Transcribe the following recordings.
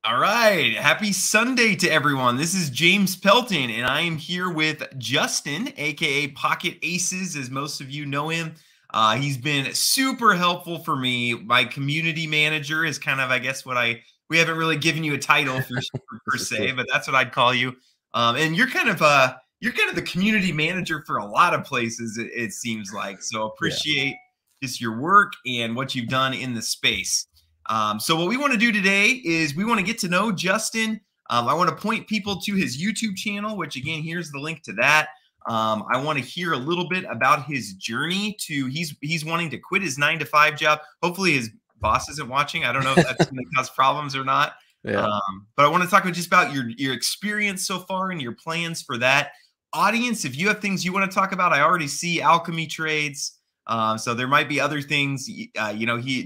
All right. Happy Sunday to everyone. This is James Pelton, and I am here with Justin, aka Pocket Aces, as most of you know him. He's been super helpful for me. My community manager is kind of, I guess, we haven't really given you a title per This is se, true. but that's what I'd call you. And you're kind of the community manager for a lot of places, it seems like. So Yeah. appreciate just your work and what you've done in the space. So what we want to do today is we want to get to know Justin. I want to point people to his YouTube channel, which again, here's the link to that. I want to hear a little bit about his journey to he's wanting to quit his 9 to 5 job. Hopefully his boss isn't watching. I don't know if that's going to cause problems or not. Yeah. But I want to talk just about your experience so far and your plans for that. Audience, if you have things you want to talk about, I already see alchemy trades. So there might be other things.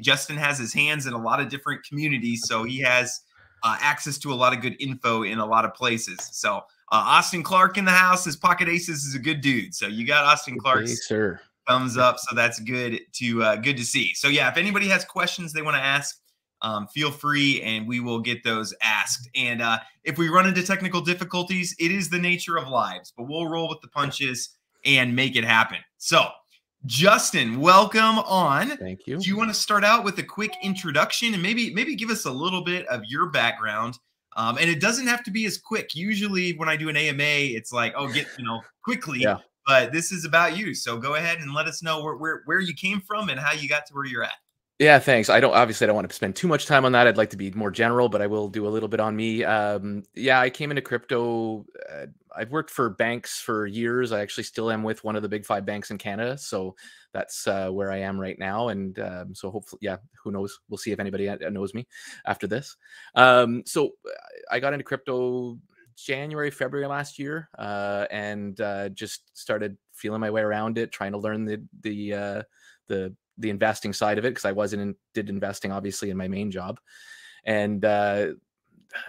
Justin has his hands in a lot of different communities, so he has access to a lot of good info in a lot of places. So Austin Clark in the house. His Pocket Aces is a good dude. So you got Austin Hey, Clark's sir. thumbs up. So that's good to see. So yeah, if anybody has questions they want to ask, feel free, and we will get those asked. And if we run into technical difficulties, it is the nature of lives, but we'll roll with the punches and make it happen. So Justin, welcome on. Thank you. Do you want to start out with a quick introduction and maybe give us a little bit of your background? And it doesn't have to be as quick. Usually when I do an AMA, it's like, oh, get quickly. Yeah. But this is about you. So go ahead and let us know where you came from and how you got to where you're at. Yeah, thanks. Obviously I don't want to spend too much time on that. I'd like to be more general, but I will do a little bit on me. Yeah, I came into crypto. I've worked for banks for years. I actually still am with one of the big 5 banks in Canada. So that's where I am right now. And so hopefully, yeah, who knows? We'll see if anybody knows me after this. So I got into crypto January, February last year, and just started feeling my way around it, trying to learn the investing side of it, because I did investing obviously in my main job. And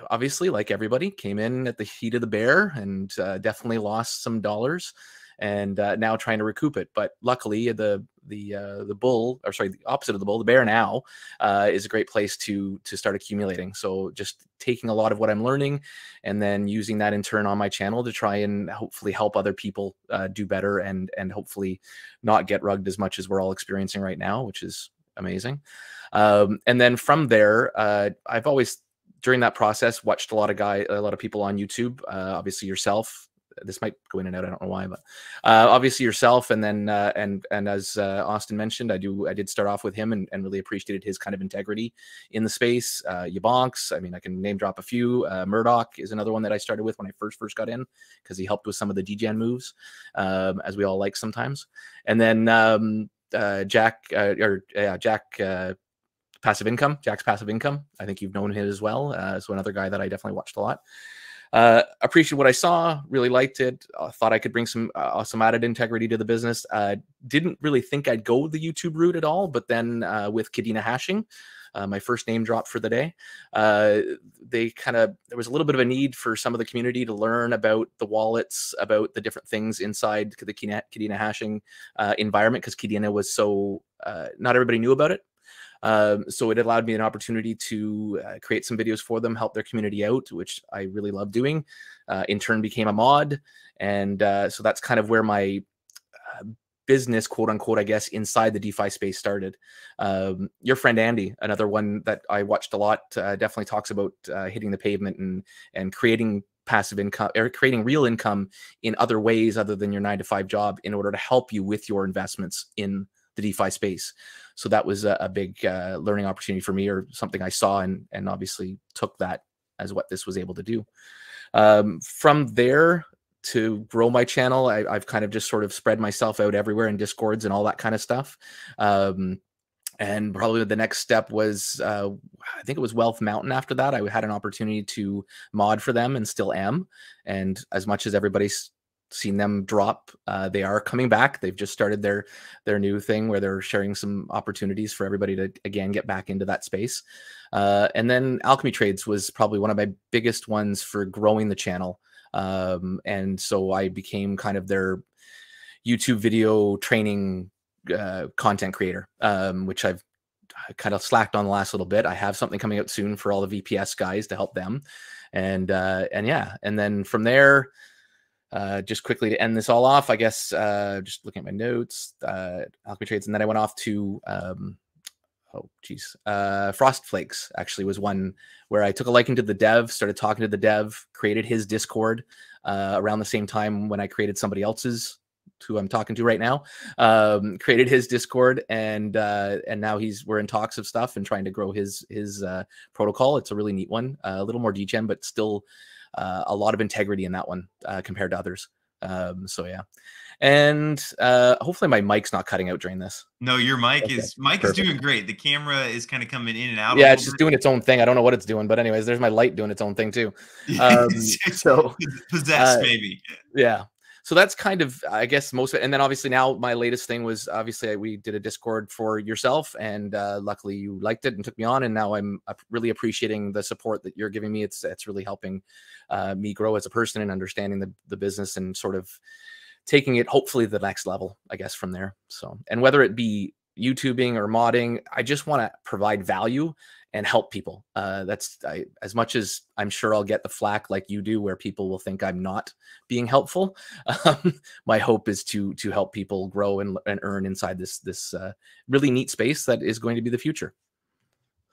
obviously, like everybody, came in at the heat of the bear and definitely lost some dollars, and now trying to recoup it. But luckily, the bull, or sorry, the opposite of the bull, the bear now is a great place to start accumulating. So just taking a lot of what I'm learning and then using that in turn on my channel to try and hopefully help other people do better, and hopefully not get rugged as much as we're all experiencing right now, which is amazing. And then from there, I've always, during that process, watched a lot of people on YouTube, obviously yourself. This might go in and out, I don't know why, but obviously yourself. And then and as Austin mentioned, I did start off with him, and really appreciated his kind of integrity in the space. Yabonks, I mean, I can name drop a few. Murdoch is another one that I started with when I first got in, because he helped with some of the DGen moves, as we all like sometimes. And then Jack Passive Income, Jack's Passive Income. I think you've known him as well. So another guy that I definitely watched a lot. Appreciated what I saw, really liked it. Thought I could bring some added integrity to the business. Didn't really think I'd go the YouTube route at all, but then with Kadena hashing, my first name drop for the day, there was a little bit of a need for some of the community to learn about the wallets, about the different things inside the Kadena hashing environment, because Kadena was so not everybody knew about it. So it allowed me an opportunity to create some videos for them, help their community out, which I really love doing. In turn, became a mod. And so that's kind of where my business, quote unquote, I guess, inside the DeFi space started. Your friend Andy, another one that I watched a lot, definitely talks about hitting the pavement and creating passive income, or creating real income in other ways other than your 9 to 5 job, in order to help you with your investments in the DeFi space. So that was a big learning opportunity for me, or something I saw, and obviously took that as what this was able to do. From there, to grow my channel, I've kind of just sort of spread myself out everywhere in Discords and all that kind of stuff. And probably the next step was, I think it was Wealth Mountain. After that, I had an opportunity to mod for them, and still am. And as much as everybody's seen them drop, they are coming back. They've just started their new thing where they're sharing some opportunities for everybody to again get back into that space. And then Alchemy Trades was probably one of my biggest ones for growing the channel. And so I became kind of their YouTube video training content creator, which I've kind of slacked on the last little bit. I have something coming out soon for all the VPS guys to help them. And yeah, and then from there, just quickly to end this all off, I guess, just looking at my notes, Alchemy Trades, and then I went off to, oh geez, Frost Flakes actually was one where I took a liking to the dev, started talking to the dev, created his Discord around the same time when I created somebody else's, who I'm talking to right now, created his Discord, and now we're in talks of stuff and trying to grow his protocol. It's a really neat one, a little more degen, but still a lot of integrity in that one compared to others. So yeah, and hopefully my mic's not cutting out during this. No, your mic is doing great. The camera is kind of coming in and out. Yeah, it's just doing its own thing. I don't know what it's doing, but anyways, there's my light doing its own thing too. So possessed, maybe. Yeah. So that's kind of, I guess, most of it. And then obviously now my latest thing was obviously we did a Discord for yourself, and luckily you liked it and took me on. And now I'm really appreciating the support that you're giving me. It's really helping me grow as a person and understanding the business and sort of taking it hopefully the next level, I guess, from there. So, and whether it be YouTubing or modding, I just want to provide value and help people. As much as I'm sure I'll get the flack like you do, where people will think I'm not being helpful. My hope is to help people grow and earn inside this really neat space that is going to be the future.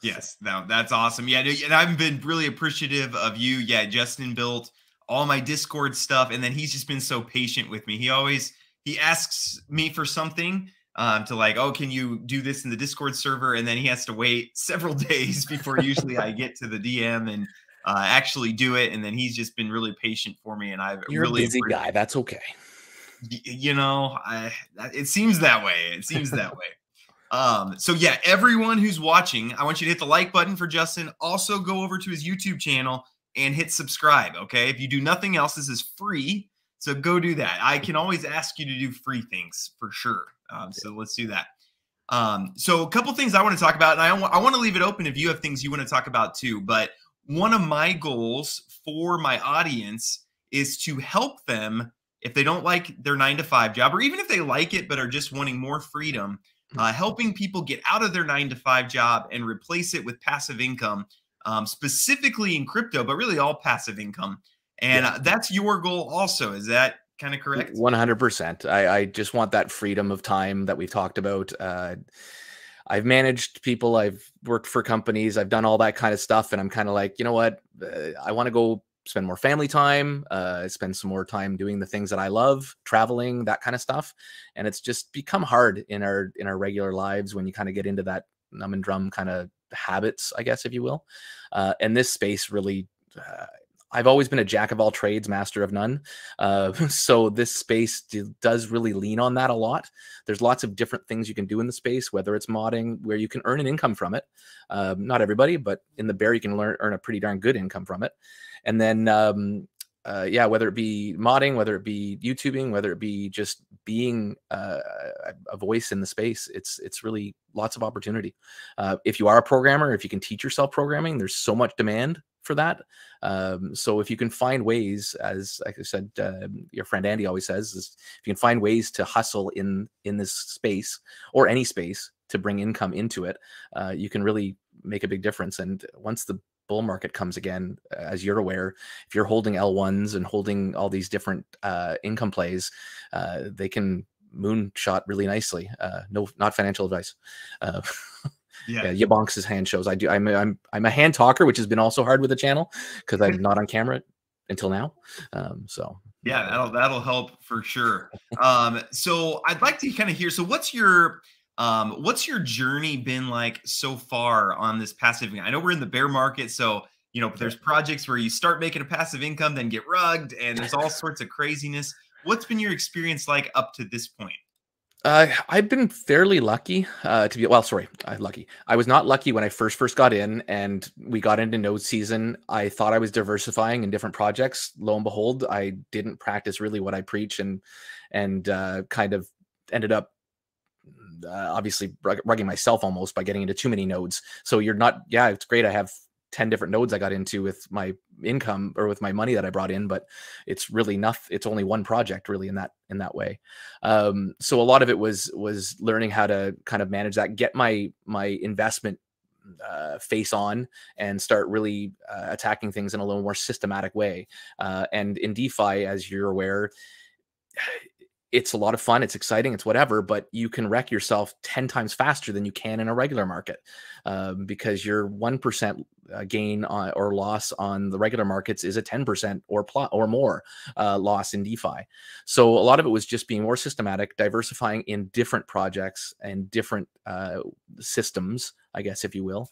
Yes, no, that's awesome. Yeah, and I've been really appreciative of you. Yeah, Justin built all my Discord stuff, and then he's just been so patient with me. He asks me for something, to like, oh, can you do this in the Discord server? And then he has to wait several days before usually I get to the DM and actually do it. And then he's just been really patient for me. And You're really a busy guy. That's okay. You know, it seems that way. It seems that way. So yeah, everyone who's watching, I want you to hit the like button for Justin. Also go over to his YouTube channel and hit subscribe. Okay. If you do nothing else, this is free. So go do that. I can always ask you to do free things for sure. So let's do that. So a couple things I want to talk about, and I want to leave it open if you have things you want to talk about too. But one of my goals for my audience is to help them if they don't like their 9-to-5 job, or even if they like it but are just wanting more freedom, helping people get out of their 9-to-5 job and replace it with passive income, specifically in crypto, but really all passive income. And that's your goal also. Is that kind of correct? 100%. I just want that freedom of time that we've talked about. I've managed people, I've worked for companies, I've done all that kind of stuff. And I'm kind of like, you know what? I want to go spend more family time, spend some more time doing the things that I love, traveling, that kind of stuff. And it's just become hard in our regular lives when you kind of get into that numb and drum kind of habits, I guess, if you will. And this space really, I've always been a jack of all trades, master of none. So this space does really lean on that a lot. There's lots of different things you can do in the space, whether it's modding, where you can earn an income from it. Not everybody, but in the bear, you can earn a pretty darn good income from it. And then, yeah, whether it be modding, whether it be YouTubing, whether it be just being a voice in the space, it's really lots of opportunity. If you are a programmer, if you can teach yourself programming, there's so much demand for that. So if you can find ways, as like I said, your friend Andy always says, is if you can find ways to hustle in this space or any space to bring income into it, you can really make a big difference. And once the bull market comes again, as you're aware, if you're holding L1s and holding all these different income plays, they can moonshot really nicely. No, not financial advice. Yeah, Yabonks' hand shows. I'm a hand talker, which has been also hard with the channel because I'm not on camera until now. So yeah, that'll help for sure. So I'd like to kind of hear. So what's your journey been like so far on this passive income? I know we're in the bear market, so you know there's projects where you start making a passive income, then get rugged, and there's all sorts of craziness. What's been your experience like up to this point? I've been fairly lucky to be, well, sorry, lucky. I was not lucky when I first got in and we got into node season. I thought I was diversifying in different projects. Lo and behold, I didn't practice really what I preach and kind of ended up obviously rugging myself almost by getting into too many nodes. So you're not, yeah, it's great. I have 10 different nodes I got into with my income or with my money that I brought in, but it's really nothing. It's only one project really in that way. So a lot of it was learning how to kind of manage that, get my investment face on, and start really attacking things in a little more systematic way. And in DeFi, as you're aware, it's a lot of fun, it's exciting, it's whatever, but you can wreck yourself 10 times faster than you can in a regular market, because your 1% gain or loss on the regular markets is a 10% or more loss in DeFi. So a lot of it was just being more systematic, diversifying in different projects and different systems, I guess, if you will,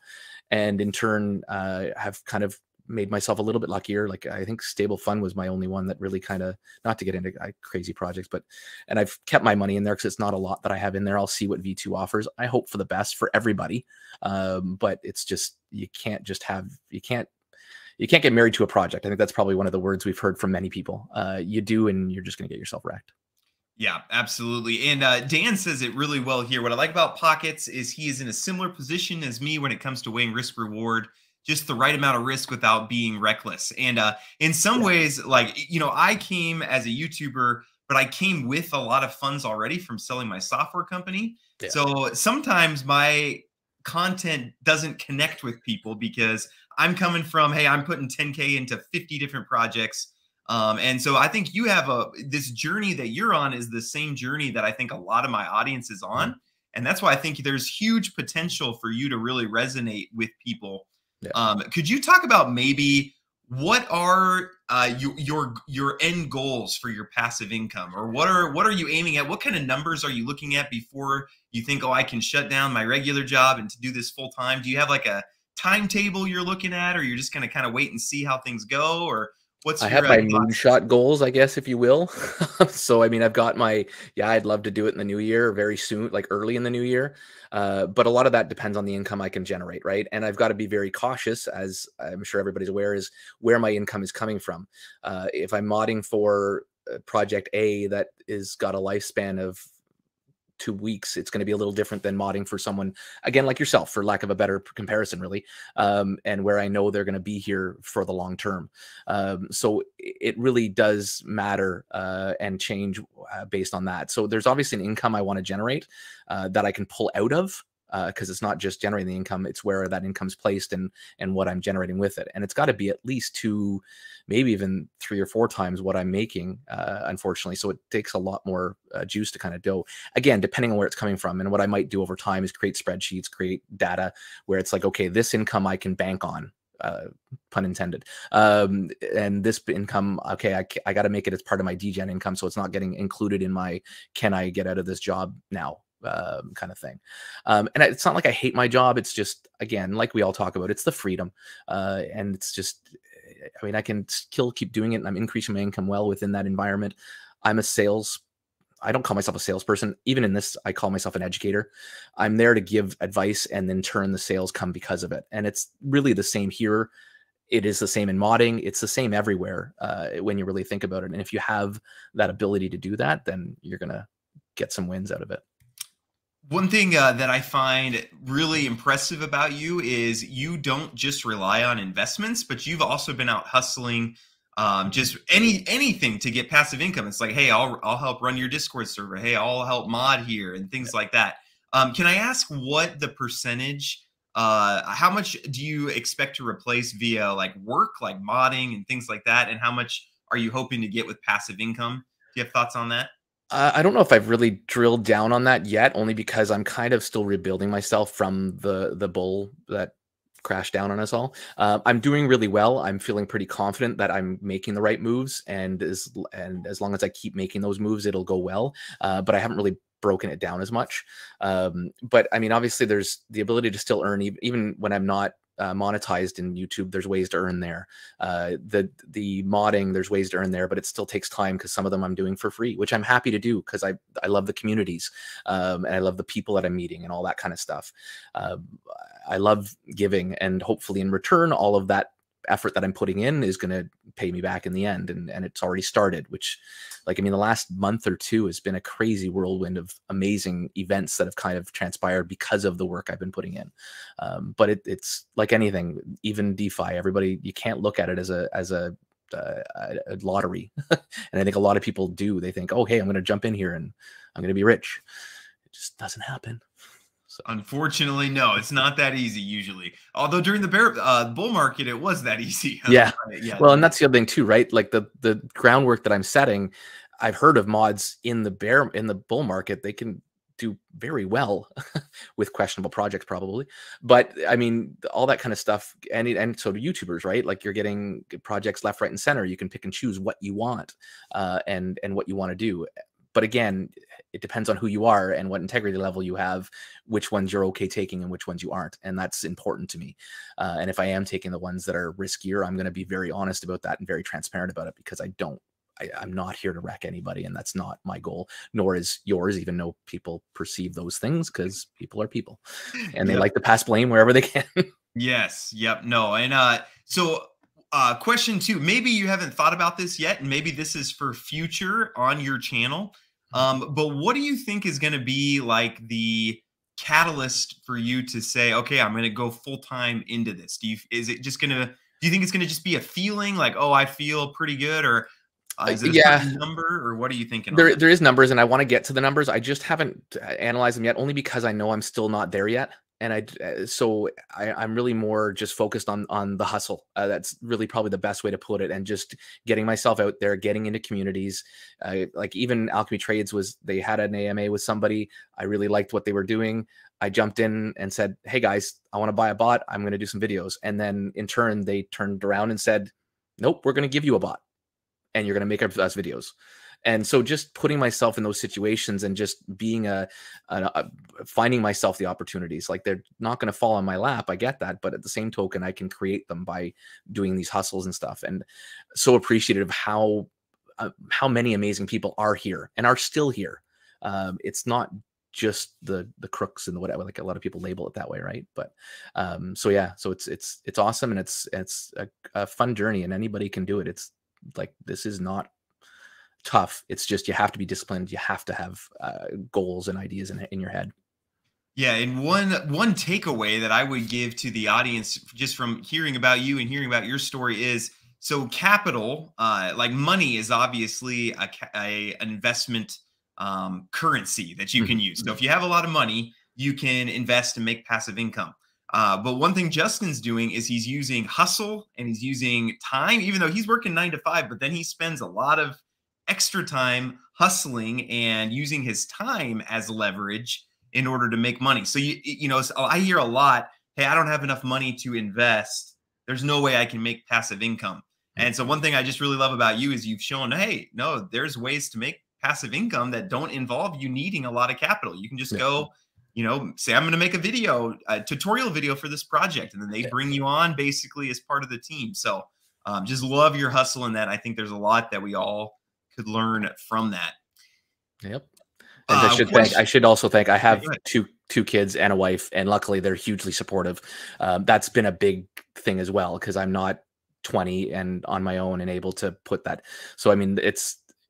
and in turn have kind of made myself a little bit luckier. Like, I think Stable Fund was my only one that really kind of, not to get into crazy projects, and I've kept my money in there because it's not a lot that I have in there. I'll see what V2 offers. I hope for the best for everybody. But it's just, you can't get married to a project. I think that's probably one of the words we've heard from many people. You do, and you're just going to get yourself wrecked. Yeah, absolutely. And Dan says it really well here. What I like about Pockets is he is in a similar position as me when it comes to weighing risk reward, just the right amount of risk without being reckless. And in some ways, like, I came as a YouTuber, but I came with a lot of funds already from selling my software company. Yeah. So sometimes my content doesn't connect with people because I'm coming from, hey, I'm putting 10K into 50 different projects. And so I think you have this journey that you're on is the same journey that I think a lot of my audience is on. And that's why I think there's huge potential for you to really resonate with people. Yeah. Could you talk about maybe what are your end goals for your passive income, or what are you aiming at? What kind of numbers are you looking at before you think, oh, I can shut down my regular job and to do this full time? Do you have like a timetable you're looking at, or you're just going to kind of wait and see how things go, or what's I have my moonshot goals, I guess, if you will. So, I mean, I've got I'd love to do it in the new year, very soon, like early in the new year. But a lot of that depends on the income I can generate, right? And I've got to be very cautious, as I'm sure everybody's aware, is where my income is coming from. If I'm modding for project A that is got a lifespan of 2 weeks, it's going to be a little different than modding for someone, again, like yourself, for lack of a better comparison, really, and where I know they're going to be here for the long term. So it really does matter and change based on that. So there's obviously an income I want to generate that I can pull out of, because it's not just generating the income, it's where that income's placed and what I'm generating with it. And it's got to be at least 2, maybe even 3 or 4 times what I'm making, unfortunately. So it takes a lot more juice to kind of go, again, depending on where it's coming from. And what I might do over time is create spreadsheets, create data where it's like, okay, this income I can bank on, pun intended. And this income, okay, I got to make it as part of my DGen income, so it's not getting included in my, can I get out of this job now? Kind of thing. And it's not like I hate my job. It's just, again, like we all talk about, it's the freedom. And it's just, I mean, I can still keep doing it, and I'm increasing my income well within that environment. I don't call myself a salesperson. Even in this, I call myself an educator. I'm there to give advice, and then turn the sales come because of it. And it's really the same here. It is the same in modding. It's the same everywhere when you really think about it. And if you have that ability to do that, then you're going to get some wins out of it. One thing that I find really impressive about you is you don't just rely on investments, but you've also been out hustling just anything to get passive income. It's like, hey, I'll help run your Discord server. Hey, I'll help mod here and things like that. Can I ask what the percentage, how much do you expect to replace via like work, like modding and things like that? And how much are you hoping to get with passive income? Do you have thoughts on that? I don't know if I've really drilled down on that yet, only because I'm kind of still rebuilding myself from the bull that crashed down on us all. I'm doing really well. I'm feeling pretty confident that I'm making the right moves, and as long as I keep making those moves, it'll go well. But I haven't really broken it down as much. But I mean, obviously, there's the ability to still earn even when I'm not monetized in YouTube. There's ways to earn there. The modding, there's ways to earn there, but it still takes time because some of them I'm doing for free, which I'm happy to do because I love the communities, and I love the people that I'm meeting and all that kind of stuff. I love giving, and hopefully in return, all of that effort that I'm putting in is going to pay me back in the end. And it's already started, which, like, I mean, the last month or two has been a crazy whirlwind of amazing events that have kind of transpired because of the work I've been putting in. But it's like anything, even DeFi, everybody, you can't look at it as a lottery. And I think a lot of people do. They think, oh, hey, I'm going to jump in here and I'm going to be rich. It just doesn't happen. So. Unfortunately, no, it's not that easy usually. Although during the bull market, it was that easy. Yeah. Well, and that's the other thing too, right? Like the groundwork that I'm setting, I've heard of mods in the bull market. They can do very well with questionable projects probably. But I mean, all that kind of stuff, and so do YouTubers, right? Like you're getting projects left, right, and center. You can pick and choose what you want and what you want to do. But again, it depends on who you are and what integrity level you have, which ones you're okay taking and which ones you aren't. And that's important to me. And if I am taking the ones that are riskier, I'm going to be very honest about that and very transparent about it, because I'm not here to wreck anybody. And that's not my goal, nor is yours, even though people perceive those things, because people are people and they like to pass blame wherever they can. Yes. Yep. No. And so question 2, maybe you haven't thought about this yet, and maybe this is for future on your channel. But what do you think is going to be like the catalyst for you to say, okay, I'm going to go full time into this? Do you think it's going to just be a feeling like, oh, I feel pretty good, or is it a certain number, or what are you thinking? There is numbers, and I want to get to the numbers. I just haven't analyzed them yet, only because I know I'm still not there yet. And I'm really more just focused on the hustle. That's really probably the best way to put it. And just getting myself out there, getting into communities. Like even Alchemy Trades they had an AMA with somebody. I really liked what they were doing. I jumped in and said, hey guys, I want to buy a bot. I'm going to do some videos. And then in turn, they turned around and said, nope, we're going to give you a bot and you're going to make us videos. And so just putting myself in those situations and just being finding myself the opportunities, like they're not going to fall on my lap. I get that. But at the same token, I can create them by doing these hustles and stuff. And so appreciative of how many amazing people are here and are still here. It's not just the crooks and the whatever, like a lot of people label it that way. Right. But so it's awesome. And it's a fun journey, and anybody can do it. It's like, this is not tough. It's just, you have to be disciplined. You have to have goals and ideas in your head. Yeah. And one takeaway that I would give to the audience just from hearing about you and hearing about your story is, so capital, like money, is obviously an investment currency that you can use. So if you have a lot of money, you can invest and make passive income. But one thing Justin's doing is he's using hustle and he's using time, even though he's working 9 to 5, but then he spends a lot of extra time hustling and using his time as leverage in order to make money. So, I hear a lot, hey, I don't have enough money to invest. There's no way I can make passive income. And so one thing I just really love about you is you've shown, hey, no, there's ways to make passive income that don't involve you needing a lot of capital. You can just go, say, I'm going to make a tutorial video for this project. And then they bring you on basically as part of the team. So just love your hustle in that. I think there's a lot that we all could learn from that. Yep. And I should also thank, I have two kids and a wife, and luckily they're hugely supportive. That's been a big thing as well, because I'm not 20 and on my own and able to put that. So, I mean,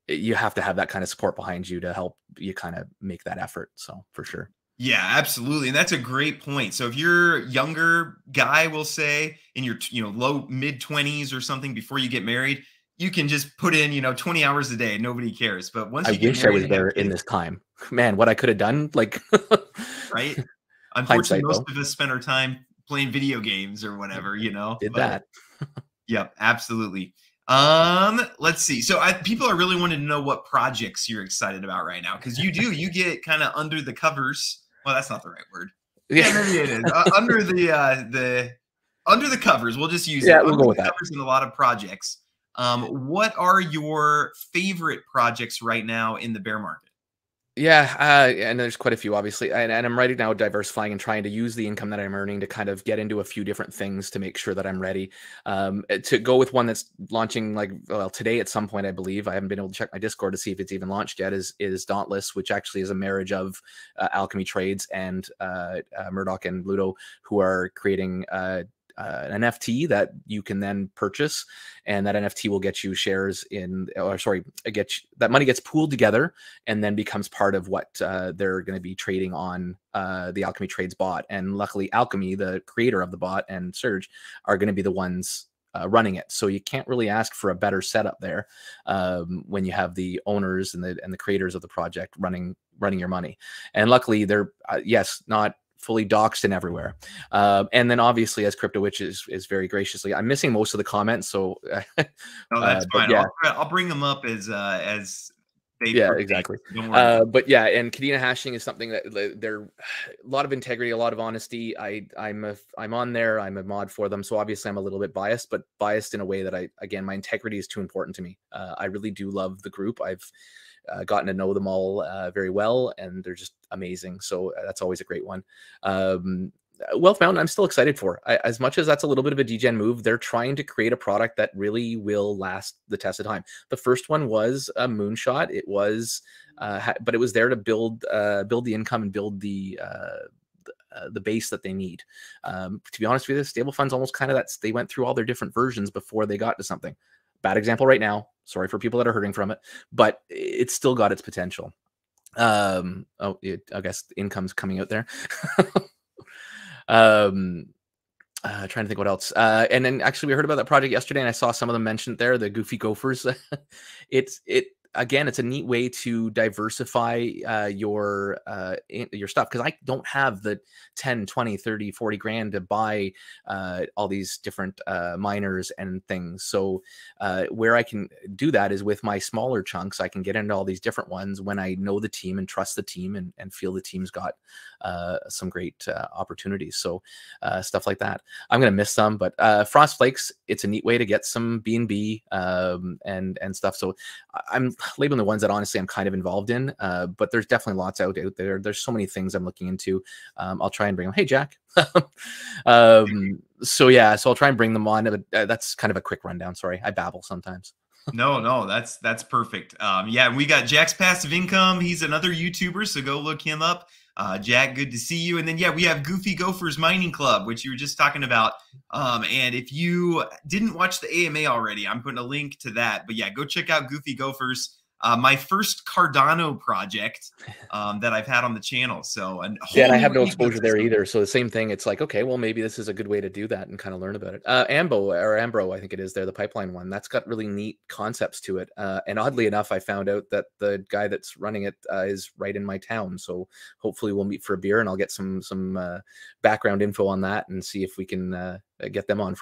you have to have that kind of support behind you to help you kind of make that effort. So for sure. Yeah, absolutely. And that's a great point. So if you're a younger guy, we'll say in your, low mid 20s or something before you get married, you can just put in, 20 hours a day. Nobody cares. But once you get married, I was there in this time, man, what I could have done, like, right. Unfortunately, most of us spend our time playing video games or whatever, Did that. Yep, absolutely. Let's see. So people are really wanting to know what projects you're excited about right now, because you get kind of under the covers. Well, that's not the right word. Yeah, maybe it is. Under the covers. We'll just use we'll go with that. Covers in a lot of projects. What are your favorite projects right now in the bear market? Yeah, and there's quite a few, obviously, and I'm right now diversifying and trying to use the income that I'm earning to kind of get into a few different things to make sure that I'm ready. To go with one that's launching today at some point, I believe. I haven't been able to check my Discord to see if it's even launched yet. Is Dauntless, which actually is a marriage of Alchemy Trades and Murdoch and Ludo, who are creating an NFT that you can then purchase, and that NFT will get you shares in, or sorry, that money gets pooled together and then becomes part of what they're going to be trading on the Alchemy Trades bot. And luckily, Alchemy, the creator of the bot, and Surge are going to be the ones running it. So you can't really ask for a better setup there when you have the owners and the creators of the project running your money. And luckily, they're yes, not fully doxed and everywhere. And then obviously, as Crypto Witch is very graciously, I'm missing most of the comments, so no, that's fine. Yeah. I'll bring them up as they exactly. Don't worry. But yeah, and Kadena hashing is something that they're a lot of integrity, a lot of honesty. I'm on there. I'm a mod for them, so obviously I'm a little bit biased, but biased in a way that again, my integrity is too important to me. I really do love the group. I've gotten to know them all very well, and they're just amazing. So that's always a great one. Wealth Mountain, I'm still excited for. As much as that's a little bit of a degen move, they're trying to create a product that really will last the test of time. The first one was a moonshot. It was, but it was there to build the income and build the base that they need. To be honest with you, stable funds almost kind of they went through all their different versions before they got to something. Bad example right now. Sorry for people that are hurting from it, but it's still got its potential. I guess the income's coming out there. Trying to think what else. And then actually we heard about that project yesterday, and I saw some of them mentioned there, the Goofy Gophers. Again, it's a neat way to diversify your stuff, because I don't have the 10, 20, 30, 40 grand to buy all these different miners and things. So where I can do that is with my smaller chunks. I can get into all these different ones when I know the team and trust the team and feel the team's got some great opportunities. So stuff like that. I'm going to miss some, but Frost Flakes, it's a neat way to get some B&B and stuff. So I'm labeling the ones that honestly I'm kind of involved in, but there's definitely lots out there. There's so many things I'm looking into. I'll try and bring them. Hey, Jack. So yeah, so I'll try and bring them on. That's kind of a quick rundown. Sorry, I babble sometimes. No, that's perfect. Yeah, we got Jack's Passive Income. He's another YouTuber, so go look him up. Jack, good to see you. And then, yeah, we have Goofy Gophers Mining Club, which you were just talking about. And if you didn't watch the AMA already, I'm putting a link to that. But yeah, go check out Goofy Gophers. My first Cardano project that I've had on the channel. So, and I have no exposure there either. So the same thing. It's like, okay, well, maybe this is a good way to do that and kind of learn about it. Ambro, I think it is there, the pipeline one. That's got really neat concepts to it. And oddly enough, I found out that the guy that's running it is right in my town. So hopefully we'll meet for a beer, and I'll get some background info on that and see if we can get them on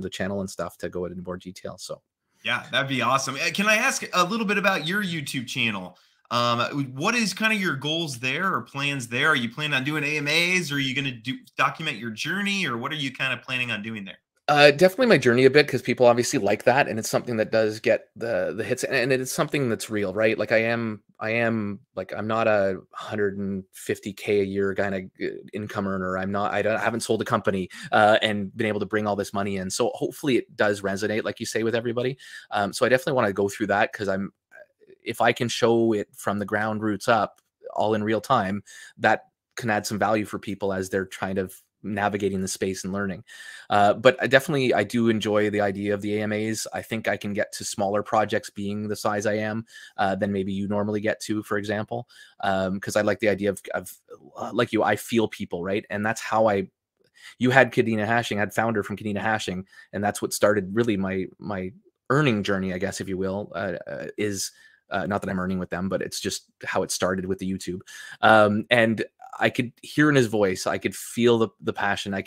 the channel and stuff to go into more detail. So. Yeah, that'd be awesome. Can I ask a little bit about your YouTube channel? What is kind of your goals there or plans there? Are you planning on doing AMAs, or are you going to document your journey, or what are you kind of planning on doing there? Definitely my journey a bit, because people obviously like that, and it's something that does get the hits, and it is something that's real, right? Like I am like, I'm not a 150K a year kind of income earner. I haven't sold a company and been able to bring all this money in. So hopefully it does resonate, like you say, with everybody. So I definitely want to go through that, because if I can show it from the ground roots up, all in real time, that can add some value for people as they're trying to navigating the space and learning. But I do enjoy the idea of the AMAs. I think I can get to smaller projects being the size I am than maybe you normally get to, for example, because I like the idea of like you, I feel people, right? And that's how you had Kadena Hashing, had founder from Kadena Hashing, and that's what started really my earning journey, I guess, if you will, is not that I'm earning with them, but it's just how it started with the YouTube. And I could hear in his voice, I could feel the passion. I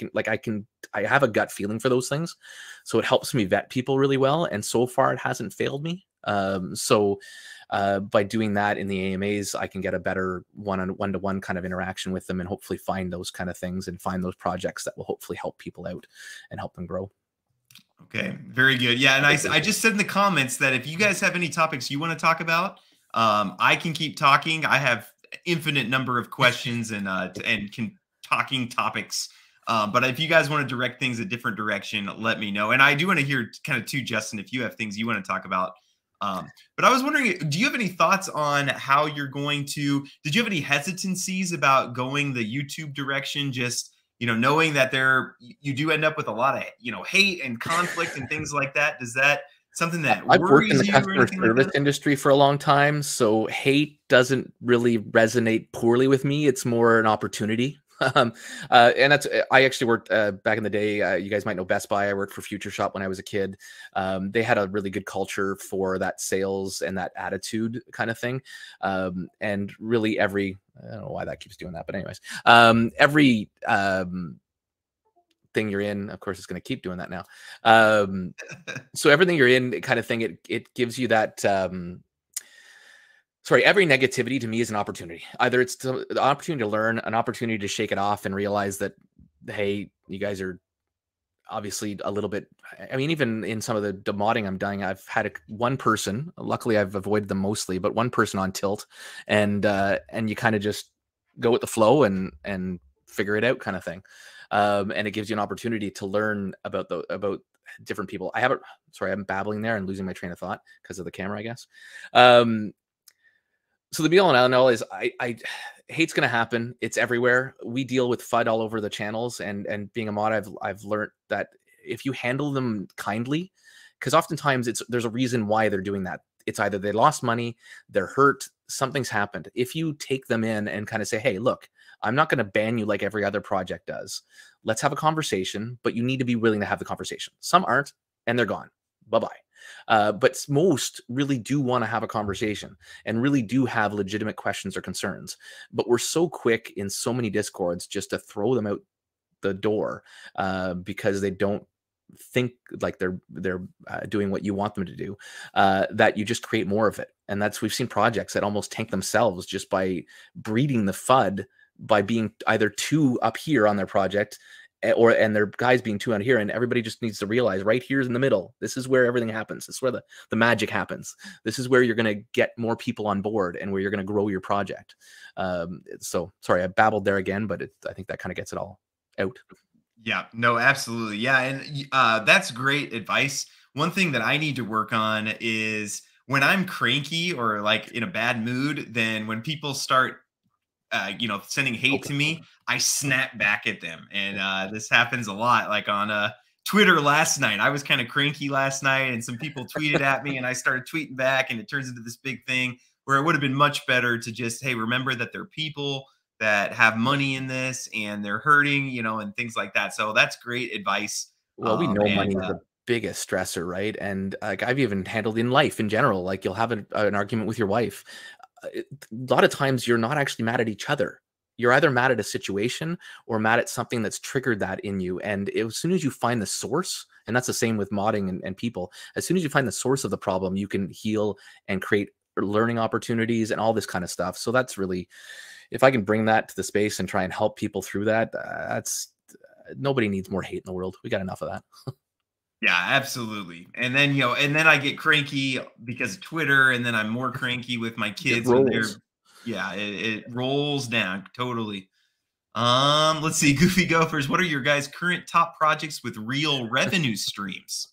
have a gut feeling for those things. So it helps me vet people really well. And so far it hasn't failed me. By doing that in the AMAs, I can get a better one-to-one kind of interaction with them, and hopefully find those kind of things and find those projects that will hopefully help people out and help them grow. Okay, very good. Yeah, and I just said in the comments that if you guys have any topics you want to talk about, I can keep talking. I have infinite number of questions and talking topics. But if you guys want to direct things a different direction, let me know. And I do want to hear kind of too, Justin, if you have things you want to talk about. But I was wondering, do you have any thoughts on how you're going to, did you have any hesitancies about going the YouTube direction, just knowing that you do end up with a lot of, hate and conflict and things like that. Does that something that I've worked in worries the you or customer anything like service that? industry for a long time, so hate doesn't really resonate poorly with me. It's more an opportunity. And that's I actually worked back in the day. You guys might know Best Buy. I worked for Future Shop when I was a kid. They had a really good culture for that sales and that attitude kind of thing. And really, I don't know why that keeps doing that, but anyways, every thing you're in, of course, it's going to keep doing that now. So everything you're in kind of thing, it gives you that sorry, every negativity to me is an opportunity. Either it's the opportunity to learn, an opportunity to shake it off and realize that, hey, you guys are obviously a little bit, I mean, even in some of the demodding I'm doing, I've had one person, luckily I've avoided them mostly, but one person on tilt, and you kind of just go with the flow and figure it out kind of thing. And it gives you an opportunity to learn about different people. Sorry, I'm babbling there and losing my train of thought because of the camera, I guess. So the be all and all is I hate's going to happen. It's everywhere. We deal with FUD all over the channels, and being a mod, I've learned that if you handle them kindly, because oftentimes there's a reason why they're doing that. It's either they lost money, they're hurt, something's happened. If you take them in and kind of say, hey, look, I'm not going to ban you like every other project does. Let's have a conversation, but you need to be willing to have the conversation. Some aren't, and they're gone. Bye-bye. But most really do want to have a conversation and really do have legitimate questions or concerns. But we're so quick in so many Discords just to throw them out the door because they don't think like they're doing what you want them to do, that you just create more of it. And we've seen projects that almost tank themselves just by breeding the FUD, by being either too up here on their project and their guys being too out here, and everybody just needs to realize right here's in the middle. This is where everything happens. This is where the magic happens. This is where you're going to get more people on board and where you're going to grow your project. So sorry, I babbled there again, but I think that kind of gets it all out. Yeah, no, absolutely. Yeah. And that's great advice. One thing that I need to work on is when I'm cranky or like in a bad mood, then when people start sending hate Okay. to me, I snap back at them. And this happens a lot. Like on Twitter last night, I was kind of cranky last night, and some people tweeted at me, and I started tweeting back, and it turns into this big thing where it would have been much better to just, hey, remember that they're people that have money in this and they're hurting, and things like that. So that's great advice. Well, we know And money is the biggest stressor, right? And like I've even handled in life in general, like you'll have an argument with your wife. A lot of times you're not actually mad at each other. You're either mad at a situation or mad at something that's triggered that in you. And as soon as you find the source, and that's the same with modding and people, as soon as you find the source of the problem, you can heal and create learning opportunities and all this kind of stuff. So that's really, if I can bring that to the space and try and help people through that, nobody needs more hate in the world. We got enough of that. yeah, absolutely. And then I get cranky because of Twitter, and then I'm more cranky with my It kids when rolls. they're, yeah, it rolls down totally. Let's see, Goofy Gophers, what are your guys' current top projects with real revenue streams?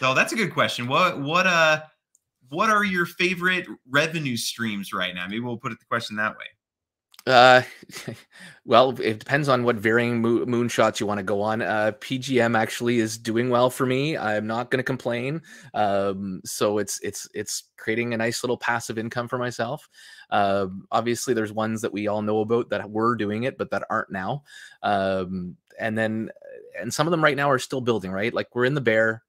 So that's a good question. What are your favorite revenue streams right now? Maybe we'll put the question that way. Uh, well, it depends on what varying moonshots you want to go on. PGM actually is doing well for me. I'm not going to complain. So it's creating a nice little passive income for myself. Obviously, there's ones that we all know about that were doing it, but that aren't now. And some of them right now are still building, right? Like we're in the bear.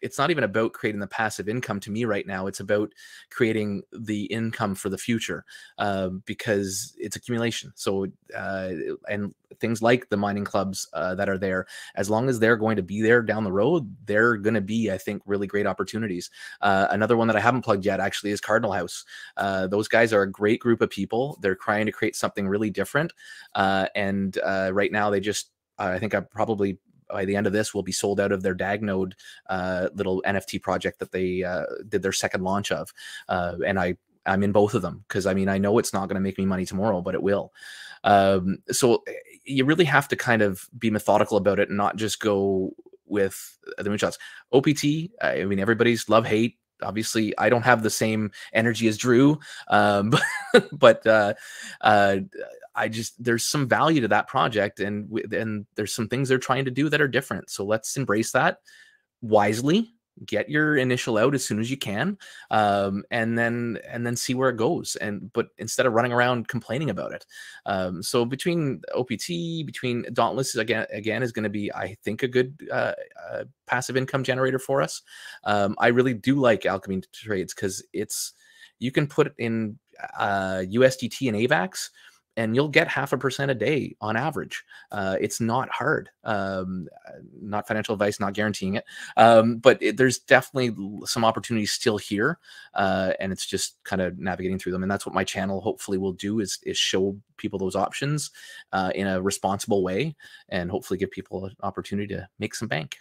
It's not even about creating the passive income to me right now. It's about creating the income for the future, because it's accumulation. So, and things like the mining clubs that are there, as long as they're going to be there down the road, they're going to be, I think, really great opportunities. Another one that I haven't plugged yet actually is Cardinal House. Those guys are a great group of people. They're trying to create something really different. And right now they just, I think I probably, by the end of this, will be sold out of their DAG node little NFT project that they did their second launch of. And I'm in both of them because I mean, I know it's not going to make me money tomorrow, but it will. So you really have to kind of be methodical about it and not just go with the moonshots. OPT, I mean, everybody's love hate. obviously I don't have the same energy as Drew, but there's some value to that project, and there's some things they're trying to do that are different. So let's embrace that wisely. Get your initial out as soon as you can, and then see where it goes. But instead of running around complaining about it. So between OPT, between Dauntless again is going to be, I think, a good passive income generator for us. I really do like Alchemy Trades because you can put it in USDT and AVAX, and you'll get 0.5% a day on average. It's not hard. Not financial advice, not guaranteeing it. But there's definitely some opportunities still here. And it's just kind of navigating through them. And that's what my channel hopefully will do, is show people those options in a responsible way, and hopefully give people an opportunity to make some bank.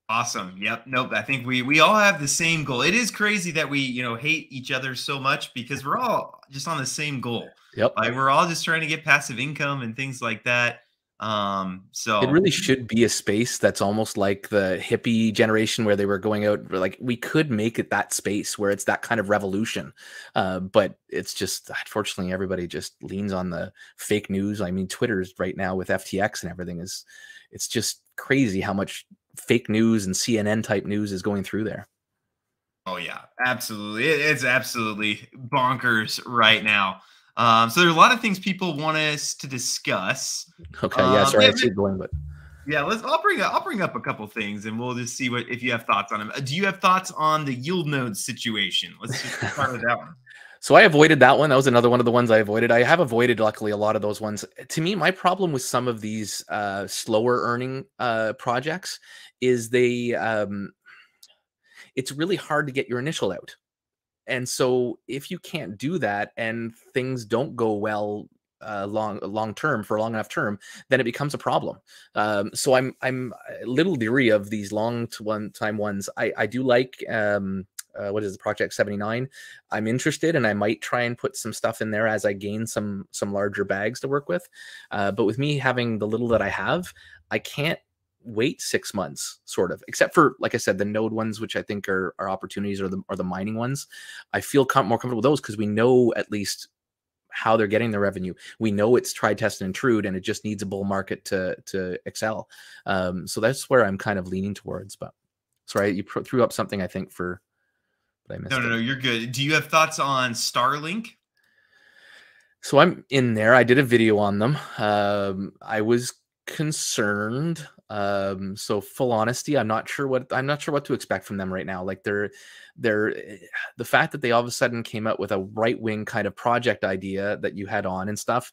Awesome. Yep. Nope. I think we all have the same goal. It is crazy that we, hate each other so much, because we're all just on the same goal. Yep. Like, we're all just trying to get passive income and things like that. So it really should be a space that's almost like the hippie generation, where they were going out, like, we could make it that space where it's that kind of revolution. But it's just, unfortunately, everybody just leans on the fake news. I mean, Twitter's right now with FTX and everything it's just crazy how much fake news and CNN type news is going through there. Oh yeah, absolutely. It's absolutely bonkers right now. So there's a lot of things people want us to discuss. Okay, yeah, sorry, I keep going, but yeah, I'll bring up a couple things, and we'll just see if you have thoughts on them. Do you have thoughts on the yield node situation? Let's just start with that one. So I avoided that one. That was another one of the ones I avoided. I have avoided, luckily, a lot of those ones. To me, my problem with some of these slower earning projects is it's really hard to get your initial out. And so if you can't do that and things don't go well long term, for a long enough term, then it becomes a problem. So I'm a little leery of these long time ones. I do like what is the Project 79? I'm interested, and I might try and put some stuff in there as I gain some larger bags to work with. But with me having the little that I have, I can't wait 6 months, sort of, except for, like I said, the node ones, which I think are opportunities, or the mining ones. I feel more comfortable with those because we know at least how they're getting their revenue. We know it's tried, tested, and true, and it just needs a bull market to excel. So that's where I'm kind of leaning towards. But sorry, you threw up something, I think, for. But I missed No, you're good. Do you have thoughts on Starlink? So I'm in there. I did a video on them. I was concerned. So full honesty, I'm not sure what to expect from them right now. Like the fact that they all of a sudden came out with a right-wing kind of project idea that you had on and stuff,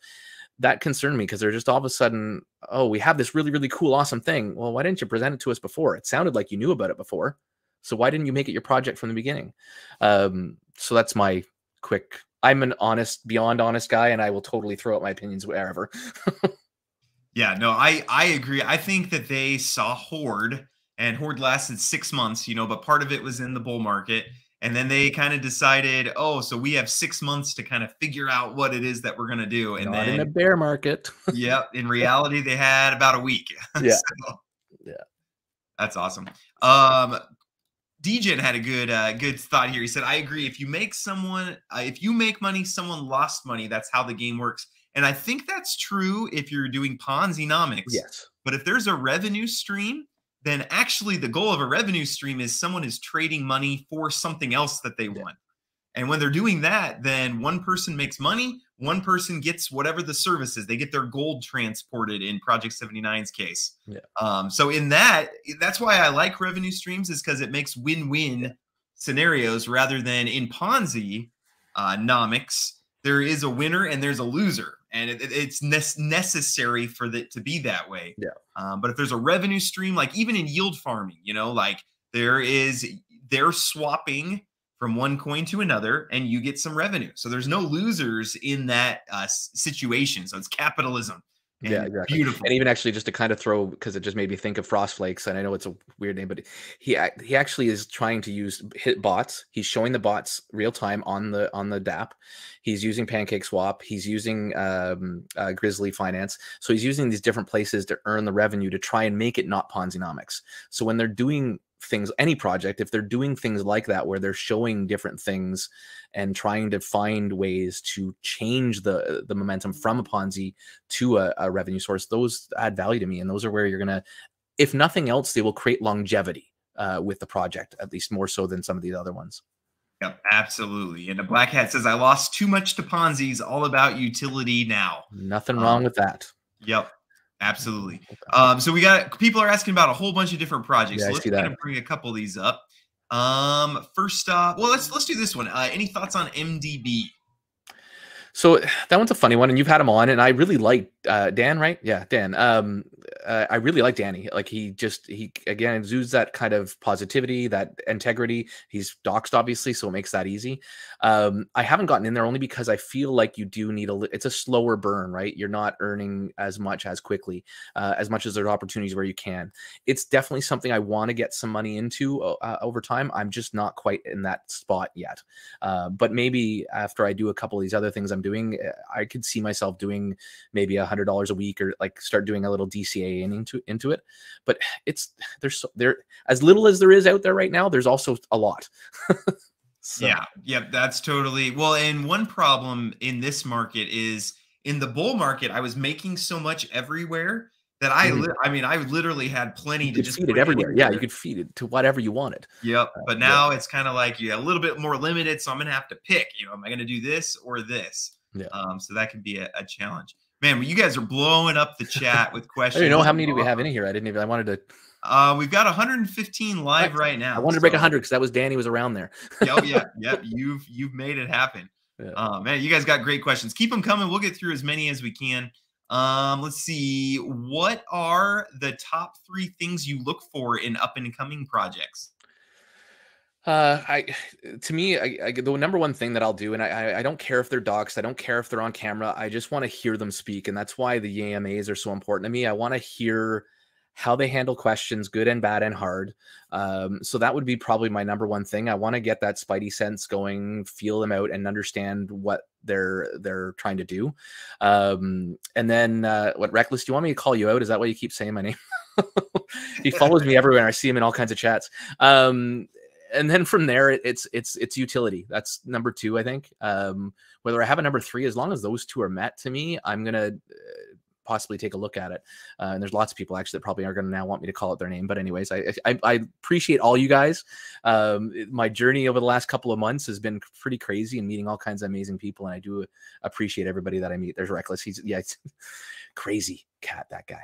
that concerned me, because they're just all of a sudden, oh, we have this really, really cool, awesome thing. Well, why didn't you present it to us before? It sounded like you knew about it before. So why didn't you make it your project from the beginning? So that's my quick. I'm an beyond honest guy, and I will totally throw out my opinions wherever. Yeah, no, I agree. I think that they saw Horde, and Horde lasted 6 months, but part of it was in the bull market. And then they kind of decided, oh, so we have 6 months to kind of figure out what it is that we're going to do. And Not then in a bear market. Yep. In reality, they had about a week. Yeah. So, yeah. That's awesome. DJen had a good thought here. He said, I agree. If you make money, someone lost money. That's how the game works. And I think that's true if you're doing Ponzi-nomics. Yes. But if there's a revenue stream, then actually the goal of a revenue stream is someone is trading money for something else that they want. And when they're doing that, then one person makes money, one person gets whatever the service is. They get their gold transported in Project 79's case. Yeah. So that's why I like revenue streams, is because it makes win-win scenarios, rather than in Ponzi nomics. There is a winner and there's a loser, and it's necessary for it to be that way. Yeah. But if there's a revenue stream, like even in yield farming, like they're swapping from one coin to another, and you get some revenue. So there's no losers in that situation. So it's capitalism. And yeah, exactly. Beautiful. And even actually, just to kind of throw, because it just made me think of Frost Flakes, and I know it's a weird name, but he actually is trying to hit bots. He's showing the bots real time on the DApp. He's using Pancake Swap. He's using Grizzly Finance. So he's using these different places to earn the revenue to try and make it not Ponzi-nomics. So when they're doing things, any project, if they're doing things like that, where they're showing different things and trying to find ways to change the momentum from a Ponzi to a revenue source, those add value to me. And those are where you're going to, if nothing else, they will create longevity with the project, at least more so than some of these other ones. Yep, absolutely. And the Black Hat says, I lost too much to Ponzi's, all about utility now. Nothing wrong with that. Yep, absolutely. So we got, people are asking about a whole bunch of different projects. Yeah, So let's kind of bring a couple of these up. First, well, let's do this one. Any thoughts on MDB? So that one's a funny one, and you've had him on, and I really like Dan, right? Yeah, Dan. I really like Danny. Like he again exudes that kind of positivity, that integrity. He's doxed, obviously, so it makes that easy. I haven't gotten in there only because I feel like you do need it's a slower burn, right? You're not earning as much as quickly, as much as there's opportunities where you can. It's definitely something I want to get some money into over time. I'm just not quite in that spot yet. But maybe after I do a couple of these other things I'm doing, I could see myself doing maybe $100 a week, or like start doing a little DCA into it. But there's as little as there is out there right now, there's also a lot. So. Yeah, that's totally, well, and one problem in this market is, in the bull market, I was making so much everywhere that I literally had plenty to just feed it everywhere. Yeah, you could feed it to whatever you wanted. Yep. But now it's kind of like a little bit more limited. So I'm going to have to pick, am I going to do this or this? Yeah. So that can be a challenge. Man, well, you guys are blowing up the chat with questions. I don't know how many do we have in here. I wanted to. We've got 115 live right now. I wanted to break 100 because that was Danny was around there. Yep. You've made it happen. Yeah. Man, you guys got great questions. Keep them coming. We'll get through as many as we can. Let's see. What are the top 3 things you look for in up and coming projects? The number one thing that I'll do, and I don't care if they're doxxed, I don't care if they're on camera, I just want to hear them speak. And that's why the AMAs are so important to me. I want to hear how they handle questions, good and bad and hard. So that would be probably my number one thing. I want to get that spidey sense going, feel them out, and understand what they're trying to do. And then what, Reckless, do you want me to call you out? Is that why you keep saying my name? He follows me everywhere. I see him in all kinds of chats. And then from there, it's utility. That's number 2, I think. Whether I have a number 3, as long as those 2 are met, to me, I'm gonna possibly take a look at it. And there's lots of people actually that probably are gonna now want me to call out their name. But anyways, I appreciate all you guys. My journey over the last couple of months has been pretty crazy, and meeting all kinds of amazing people. And I do appreciate everybody that I meet. There's Reckless. It's crazy cat, that guy.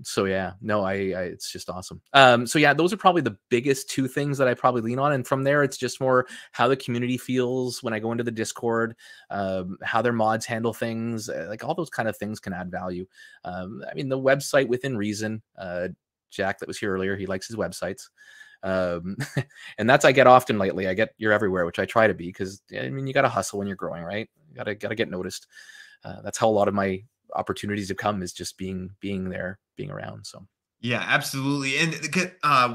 So yeah, no, it's just awesome. So yeah, those are probably the biggest 2 things that I probably lean on. And from there, it's just more how the community feels when I go into the Discord, how their mods handle things, like all those kind of things can add value. I mean, the website within reason, Jack that was here earlier, he likes his websites. And that's, I get often lately. I get You're Everywhere, which I try to be, because I mean, you got to hustle when you're growing, right? You gotta get noticed. That's how a lot of my opportunities have come, is just being there, being around. So yeah, absolutely. And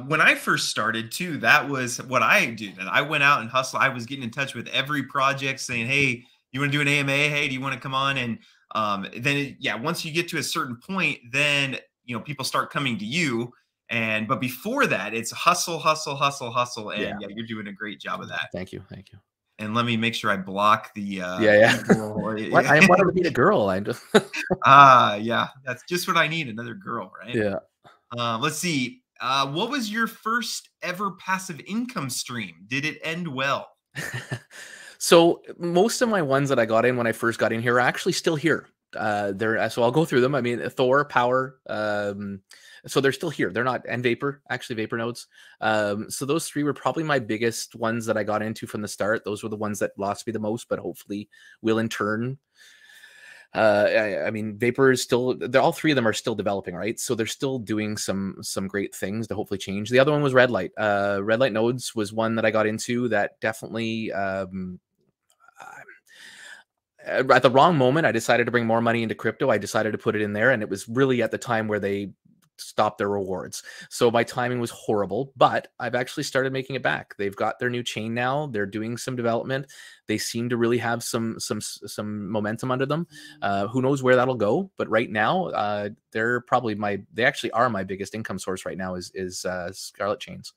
when I first started too, that was what I did. And I went out and hustled. I was getting in touch with every project saying, hey, you want to do an AMA? Hey, do you want to come on? And then once you get to a certain point, then people start coming to you. But before that, it's hustle. And yeah, you're doing a great job of that. Thank you. And let me make sure I block the What? I wanted to be a girl. I just yeah, that's just what I need, another girl, right? Yeah. Let's see. What was your first ever passive income stream? Did it end well? So most of my ones that I got in when I first got in here are actually still here. So I'll go through them. I mean, Thor, Power, so they're still here. They're not, and Vapor, actually Vapor nodes. So those 3 were probably my biggest ones that I got into from the start. Those were the ones that lost me the most, but hopefully will in turn. I mean, Vapor is still, all 3 of them are still developing, right? So they're still doing some great things to hopefully change. The other one was Red Light. Red Light nodes was one that I got into that definitely, at the wrong moment, I decided to bring more money into crypto. I decided to put it in there, and it was really at the time where they stop their rewards. So my timing was horrible, but I've actually started making it back. They've got their new chain now. They're doing some development. They seem to really have some momentum under them. Who knows where that'll go? But right now, they're probably they actually are my biggest income source right now is Scarlet Chains.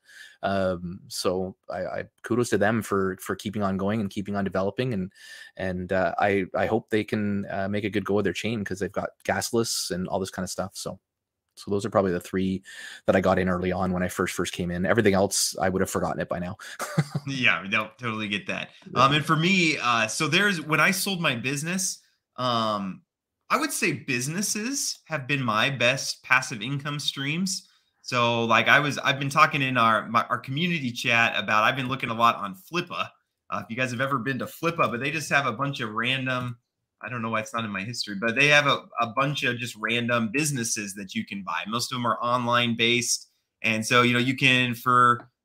So I kudos to them for keeping on going and keeping on developing, and I hope they can make a good go of their chain, because they've got gasless and all this kind of stuff. So those are probably the three that I got in early on when I first came in. Everything else, I would have forgotten it by now. Yeah, we don't totally get that. Yeah. And for me, so when I sold my business, I would say businesses have been my best passive income streams. So like I've been talking in our community chat about, I've been looking a lot on Flippa. If you guys have ever been to Flippa, but they just have a bunch of random, I don't know why it's not in my history, but they have a bunch of just random businesses that you can buy. Most of them are online based. And so, you can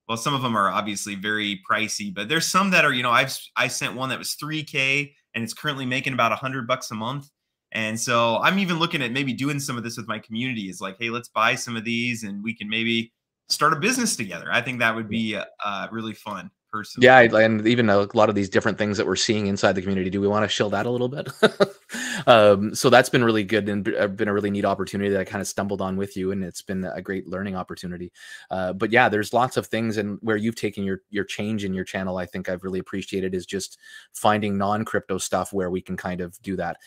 well, some of them are obviously very pricey, but there's some that are, I sent one that was 3K and it's currently making about $100 a month. And so I'm even looking at maybe doing some of this with my community. Is like, hey, let's buy some of these and we can maybe start a business together. I think that would be really fun. Personally. Yeah, and even a lot of these different things that we're seeing inside the community. Do we want to shill that a little bit? So that's been really good and been a really neat opportunity that I kind of stumbled on with you, and it's been a great learning opportunity. But yeah, there's lots of things, and where you've taken your change in your channel, I think I've really appreciated, is just finding non-crypto stuff where we can kind of do that.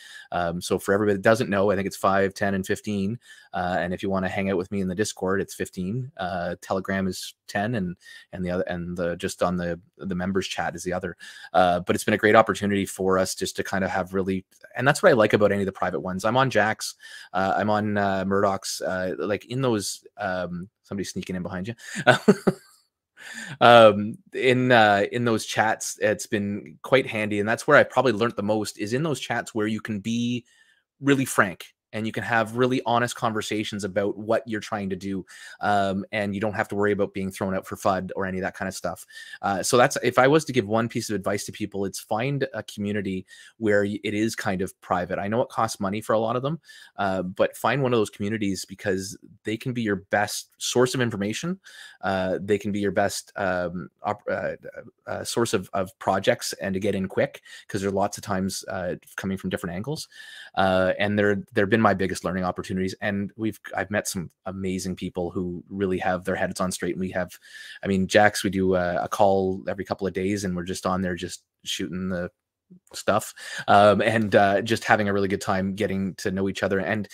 So for everybody that doesn't know, I think it's 5, 10, and 15. And if you want to hang out with me in the Discord, it's 15. Telegram is 10, and the just on the members chat is the other. But it's been a great opportunity for us just to kind of have really, and that's what I like about any of the private ones. I'm on Jack's, I'm on Murdoch's, like in those, somebody sneaking in behind you. In those chats, it's been quite handy, and that's where I probably learned the most, is in those chats where you can be really frank and you can have really honest conversations about what you're trying to do. And you don't have to worry about being thrown out for FUD or any of that kind of stuff. So that's, if I was to give one piece of advice to people, it's find a community where it is kind of private. I know it costs money for a lot of them, but find one of those communities, because they can be your best source of information. They can be your best source of projects and to get in quick, because there are lots of times coming from different angles. And they've been my biggest learning opportunities. And I've met some amazing people who really have their heads on straight. And we have, I mean, Jax, we do a call every couple of days, and we're just on there just shooting the stuff, and just having a really good time getting to know each other and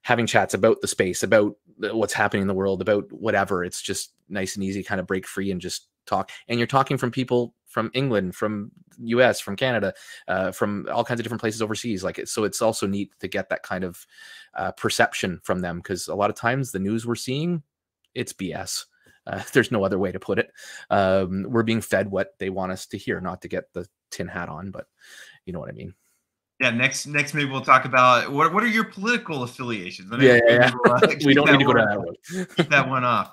having chats about the space, about what's happening in the world, about whatever. It's just nice and easy, kind of break free and just talk. And you're talking from people from England, from US, from Canada, from all kinds of different places overseas. So it's also neat to get that kind of perception from them, because a lot of times the news we're seeing, it's BS. There's no other way to put it. We're being fed what they want us to hear, not to get the tin hat on, but you know what I mean. Yeah, next maybe we'll talk about what are your political affiliations. Yeah. We don't need to go down that road. Keep that one off.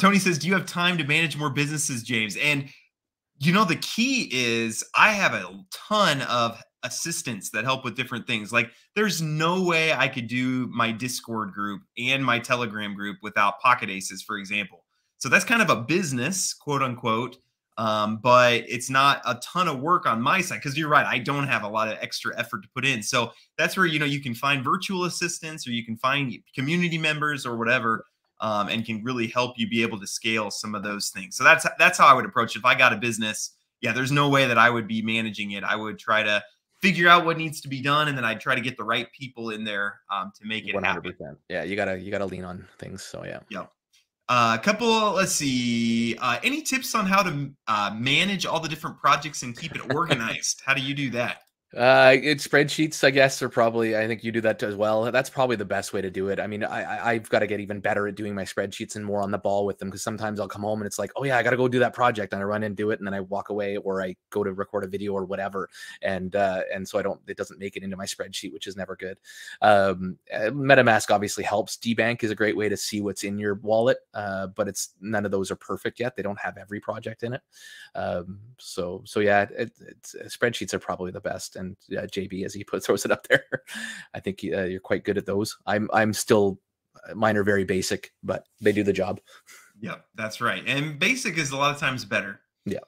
Tony says, do you have time to manage more businesses, James? And the key is I have a ton of assistants that help with different things. Like, there's no way I could do my Discord group and my Telegram group without Pocket Aces, for example. So that's kind of a business, quote unquote. But it's not a ton of work on my side, because you're right, I don't have a lot of extra effort to put in. So that's where, you can find virtual assistants, or you can find community members or whatever, and can really help you be able to scale some of those things. So that's how I would approach it. If I got a business, yeah, there's no way that I would be managing it. I would try to figure out what needs to be done, and then I'd try to get the right people in there to make it 100%. Happen. Yeah, you gotta lean on things. So yeah. Yeah. Let's see. Any tips on how to manage all the different projects and keep it organized? How do you do that? It's spreadsheets, I guess, or probably, I think you do that as well. That's probably the best way to do it. I mean, I've got to get even better at doing my spreadsheets and more on the ball with them, because sometimes I'll come home and it's like, oh yeah, I got to go do that project, and I run and do it, and then I walk away, or I go to record a video or whatever, and so it doesn't make it into my spreadsheet, which is never good. MetaMask obviously helps. DBank is a great way to see what's in your wallet, but none of those are perfect yet. They don't have every project in it. So yeah, spreadsheets are probably the best. And JB, as he throws it up there, I think you're quite good at those. I'm still Mine are very basic, but they do the job. Yep, that's right. And basic is a lot of times better. Yeah.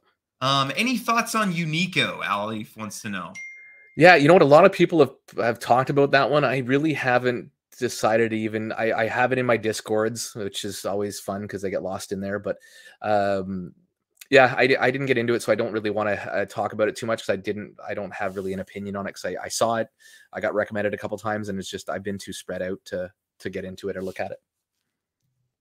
Any thoughts on Unico? Alif wants to know. Yeah, you know what? A lot of people have talked about that one. I really haven't decided to even. I have it in my discords, which is always fun because I get lost in there. But yeah, I didn't get into it, so I don't really want to talk about it too much because I don't have really an opinion on it because I saw it, I got recommended a couple times, and it's just I've been too spread out to get into it or look at it.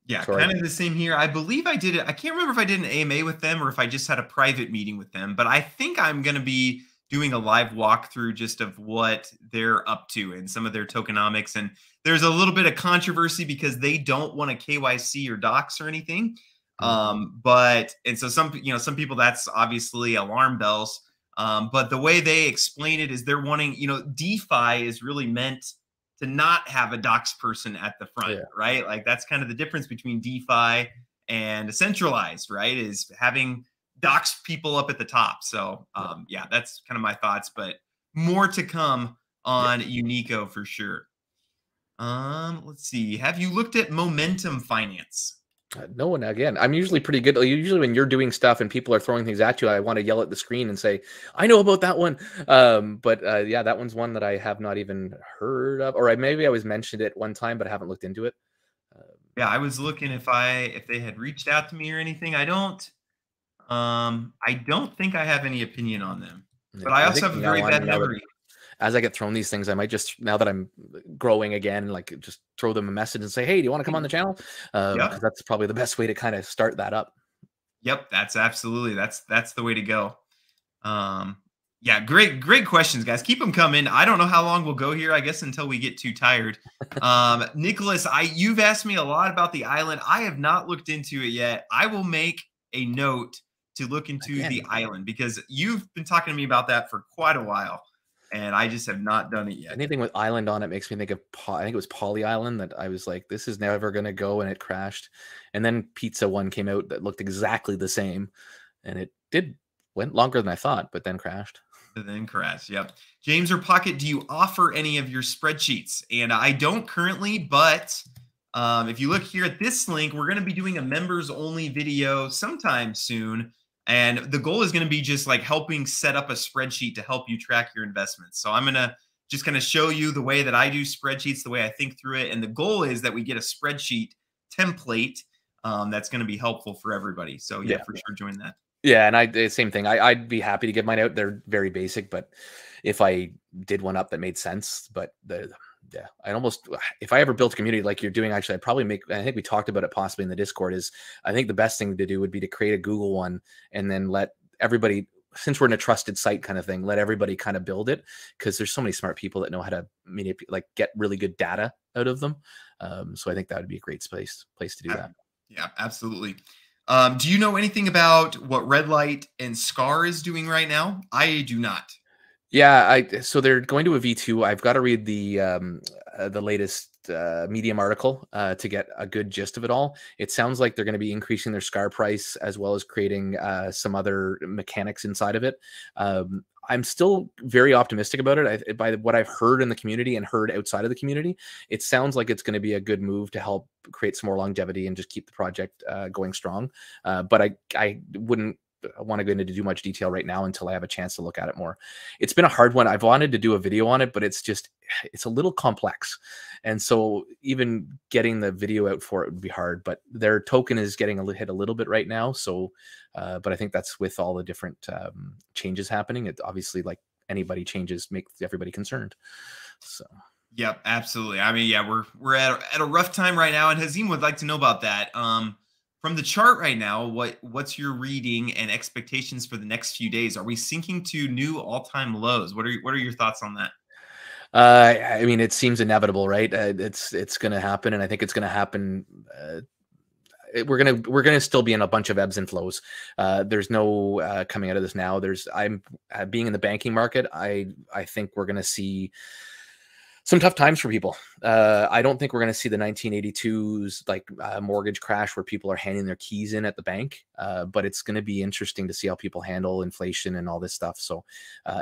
Yeah, Sorry. kind of the same here. I believe I did it. I can't remember if I did an AMA with them or if I just had a private meeting with them, but I think I'm going to be doing a live walkthrough just of what they're up to and some of their tokenomics. And there's a little bit of controversy because they don't want a KYC or docs or anything. And so some people, that's obviously alarm bells. But the way they explain it is they're wanting, DeFi is really meant to not have a docs person at the front, right? Like that's kind of the difference between DeFi and centralized, right? Is having docs people up at the top. So yeah, that's kind of my thoughts, but more to come on Unico for sure. Let's see. Have you looked at Momentum Finance? No one, again, I'm usually pretty good. Usually when you're doing stuff and people are throwing things at you, I want to yell at the screen and say, I know about that one. But yeah, that one's one that I have not even heard of, or maybe I was mentioned it one time, but I haven't looked into it. Yeah, I was looking if they had reached out to me or anything. I don't think I have any opinion on them, but I also have a very bad memory. As I get thrown these things, I might just, now that I'm growing again, like just throw them a message and say, hey, do you want to come on the channel? Because that's probably the best way to kind of start that up. Yep, that's absolutely, that's the way to go. Yeah, great questions, guys. Keep them coming. I don't know how long we'll go here, I guess until we get too tired. Nicholas, you've asked me a lot about the island. I have not looked into it yet. I will make a note to look into the island because you've been talking to me about that for quite a while. And I just have not done it yet. Anything with island on it makes me think of, I think it was Poly Island, that I was like, this is never going to go, and it crashed. And then Pizza One came out that looked exactly the same, and it went longer than I thought, but then crashed. Yep. James or Pocket, do you offer any of your spreadsheets? And I don't currently, but if you look here at this link, we're going to be doing a members only video sometime soon. And the goal is going to be just like helping set up a spreadsheet to help you track your investments. So I'm going to just kind of show you the way that I do spreadsheets, the way I think through it. And the goal is that we get a spreadsheet template that's going to be helpful for everybody. So yeah, for sure, join that. Yeah, and same thing. I'd be happy to give mine out. They're very basic, but if I did one up that made sense, but yeah, if I ever built a community like you're doing, actually, I'd probably I think we talked about it possibly in the Discord, is I think the best thing to do would be to create a Google one and then let everybody, since we're in a trusted site kind of thing, let everybody kind of build it, because there's so many smart people that know how to get really good data out of them. So I think that would be a great place to do that. Yeah, absolutely. Do you know anything about what Red Light and Scar is doing right now? I do not. Yeah, so they're going to a V2. I've got to read the latest Medium article to get a good gist of it all. It sounds like they're going to be increasing their Scar price as well as creating some other mechanics inside of it. I'm still very optimistic about it. By what I've heard in the community and heard outside of the community, it sounds like it's going to be a good move to help create some more longevity and just keep the project going strong. But I wouldn't want to go into too much detail right now until I have a chance to look at it more. It's been a hard one. I've wanted to do a video on it, but it's a little complex. And so even getting the video out for it would be hard, but their token is getting hit a little bit right now. So, but I think that's with all the different changes happening. It obviously, like anybody changes, makes everybody concerned. So. Yep, absolutely. I mean, yeah, we're at a rough time right now, and Hazim would like to know about that. From the chart right now, what's your reading and expectations for the next few days? Are we sinking to new all-time lows? What are your thoughts on that? I mean, it seems inevitable, right? It's going to happen, and I think it's going to happen. We're gonna still be in a bunch of ebbs and flows. There's no coming out of this now. I'm being in the banking market. I think we're going to see some tough times for people. I don't think we're going to see the 1982's mortgage crash where people are handing their keys in at the bank. But it's going to be interesting to see how people handle inflation and all this stuff. So,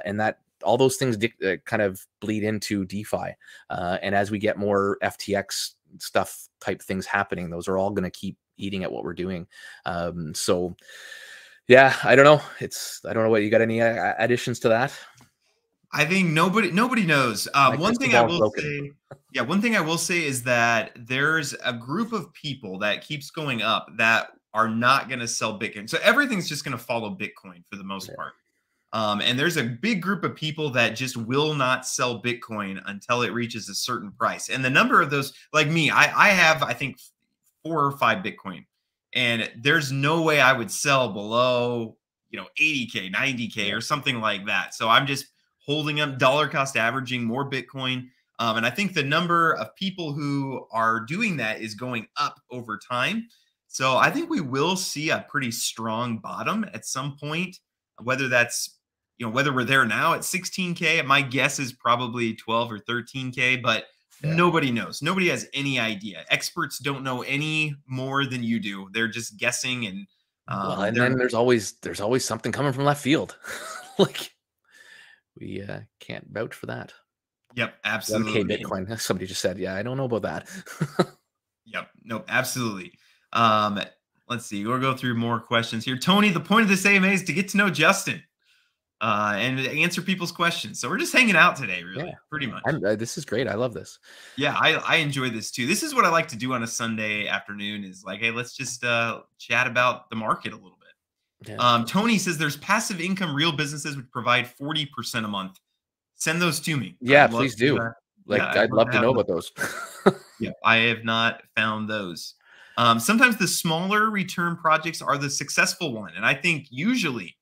and that all those things kind of bleed into DeFi. And as we get more FTX stuff type things happening. Those are all going to keep eating at what we're doing. So yeah, I don't know. I don't know what you got, any additions to that? I think nobody knows. My One crystal thing I ball's will broken. say, yeah, one thing I will say is that there's a group of people that keeps going up that are not going to sell Bitcoin. So everything's just going to follow Bitcoin for the most Yeah. part. And there's a big group of people that just will not sell Bitcoin until it reaches a certain price. And the number of those, like me, I have, I think, 4 or 5 Bitcoin, and there's no way I would sell below, 80K, 90K, Yeah. or something like that. So I'm just holding up, dollar cost averaging more Bitcoin. And I think the number of people who are doing that is going up over time. So I think we will see a pretty strong bottom at some point, whether that's, whether we're there now at 16K. My guess is probably 12 or 13K, but Yeah. nobody knows. Nobody has any idea. Experts don't know any more than you do. They're just guessing, and Well, and then there's always something coming from left field. Like, we can't vouch for that. Yep, 1K absolutely. Bitcoin. Somebody just said, yeah, I don't know about that. Yep, nope, absolutely. Let's see. We'll go through more questions here. Tony, the point of this AMA is to get to know Justin and answer people's questions. So we're just hanging out today, really, pretty much. This is great. I love this. Yeah, I enjoy this too. This is what I like to do on a Sunday afternoon, is like, hey, let's just chat about the market a little bit. Yeah. Tony says there's passive income real businesses which provide 40% a month. Send those to me. Yeah, please do. Like, yeah, I'd love to know about those. Yeah, I have not found those. Sometimes the smaller return projects are the successful one. And I think usually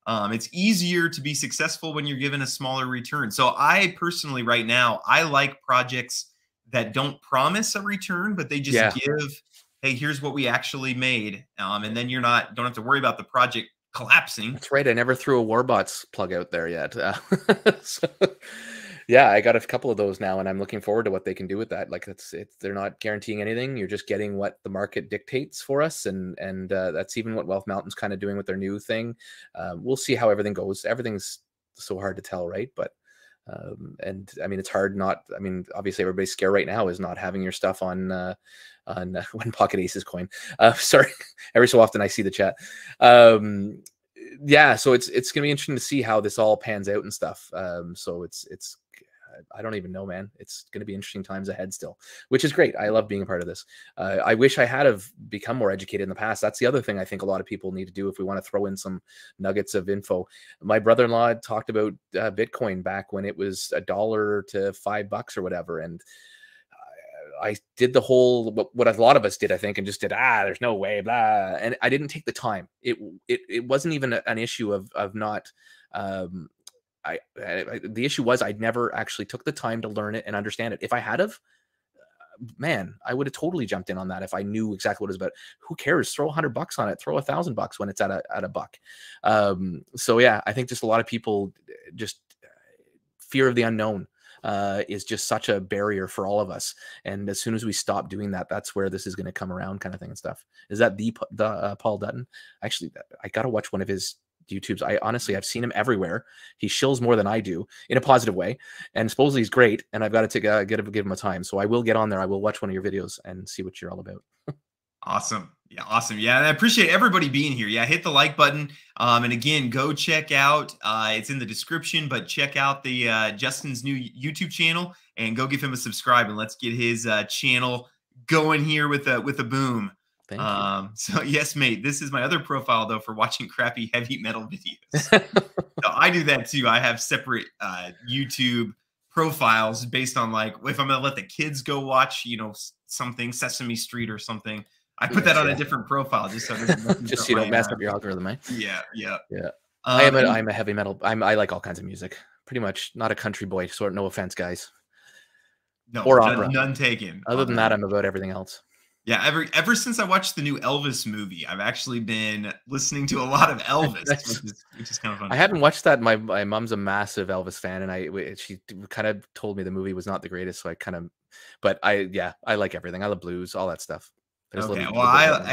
it's easier to be successful when you're given a smaller return. So I personally, right now, I like projects that don't promise a return, but they just give, hey, here's what we actually made. And then don't have to worry about the project collapsing. That's right. I never threw a Warbots plug out there yet. So, yeah, I got a couple of those now, and I'm looking forward to what they can do with that. Like, they're not guaranteeing anything. You're just getting what the market dictates for us, and that's even what Wealth Mountain's kind of doing with their new thing. We'll see how everything goes. Everything's so hard to tell, right? But and I mean, it's hard not. I mean, obviously, everybody's scare right now is not having your stuff on One Pocket Aces coin. Sorry, every so often I see the chat. Yeah, so it's gonna be interesting to see how this all pans out and stuff. So it's I don't even know, man. It's going to be interesting times ahead still, which is great. I love being a part of this. I wish I had have become more educated in the past. That's the other thing I think a lot of people need to do if we want to throw in some nuggets of info. My brother-in-law talked about Bitcoin back when it was $1 to $5 or whatever. And I did the whole, what a lot of us did, I think, and just did, there's no way, blah. And I didn't take the time. It wasn't even an issue of not, the issue was I never actually took the time to learn it and understand it. If I had have, man, I would have totally jumped in on that if I knew exactly what it was about. Who cares? Throw $100 on it. Throw $1,000 when it's at a buck. So yeah, I think just a lot of people, just fear of the unknown is just such a barrier for all of us. And as soon as we stop doing that, that's where this is going to come around, kind of thing and stuff. Is that the Paul Dutton? Actually, I got to watch one of his YouTubes. I've seen him everywhere. He shills more than I do in a positive way, and supposedly he's great. And I've got to give him a time. So I will get on there. I will watch one of your videos and see what you're all about. Awesome. Yeah, awesome. Yeah, and I appreciate everybody being here. Yeah, hit the like button. And again, go check out, it's in the description, but check out the Justin's new YouTube channel and go give him a subscribe, and let's get his channel going here with a boom. Thank you. So yes, mate, this is my other profile though for watching crappy heavy metal videos. So I do that too. I have separate YouTube profiles based on, like, if I'm gonna let the kids go watch, something Sesame Street or something, I put that on a different profile just so just so you don't mess up your algorithm, eh? Yeah. I'm a heavy metal. I like all kinds of music. Pretty much not a country boy. Sort, no offense, guys. No, or opera. None taken. Other than that, I'm about everything else. Yeah, ever since I watched the new Elvis movie, I've actually been listening to a lot of Elvis, which is kind of fun. I hadn't watched that. My mom's a massive Elvis fan, and she kind of told me the movie was not the greatest. So but I like everything. I love blues, all that stuff. Okay, well,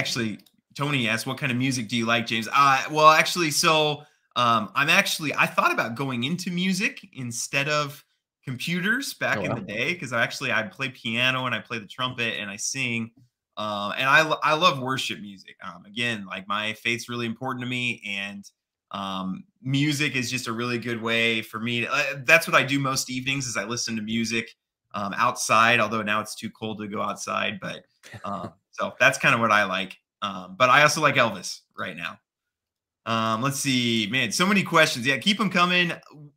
Tony asked, what kind of music do you like, James? Well, actually, so I thought about going into music instead of, computers Oh back in wow. the day because I play piano and I play the trumpet and I sing. And I love worship music. Again, like my faith's really important to me, and music is just a really good way for me. That's what I do most evenings is I listen to music outside. Although now it's too cold to go outside, but so that's kind of what I like. But I also like Elvis right now. Let's see, man, so many questions. Yeah, keep them coming.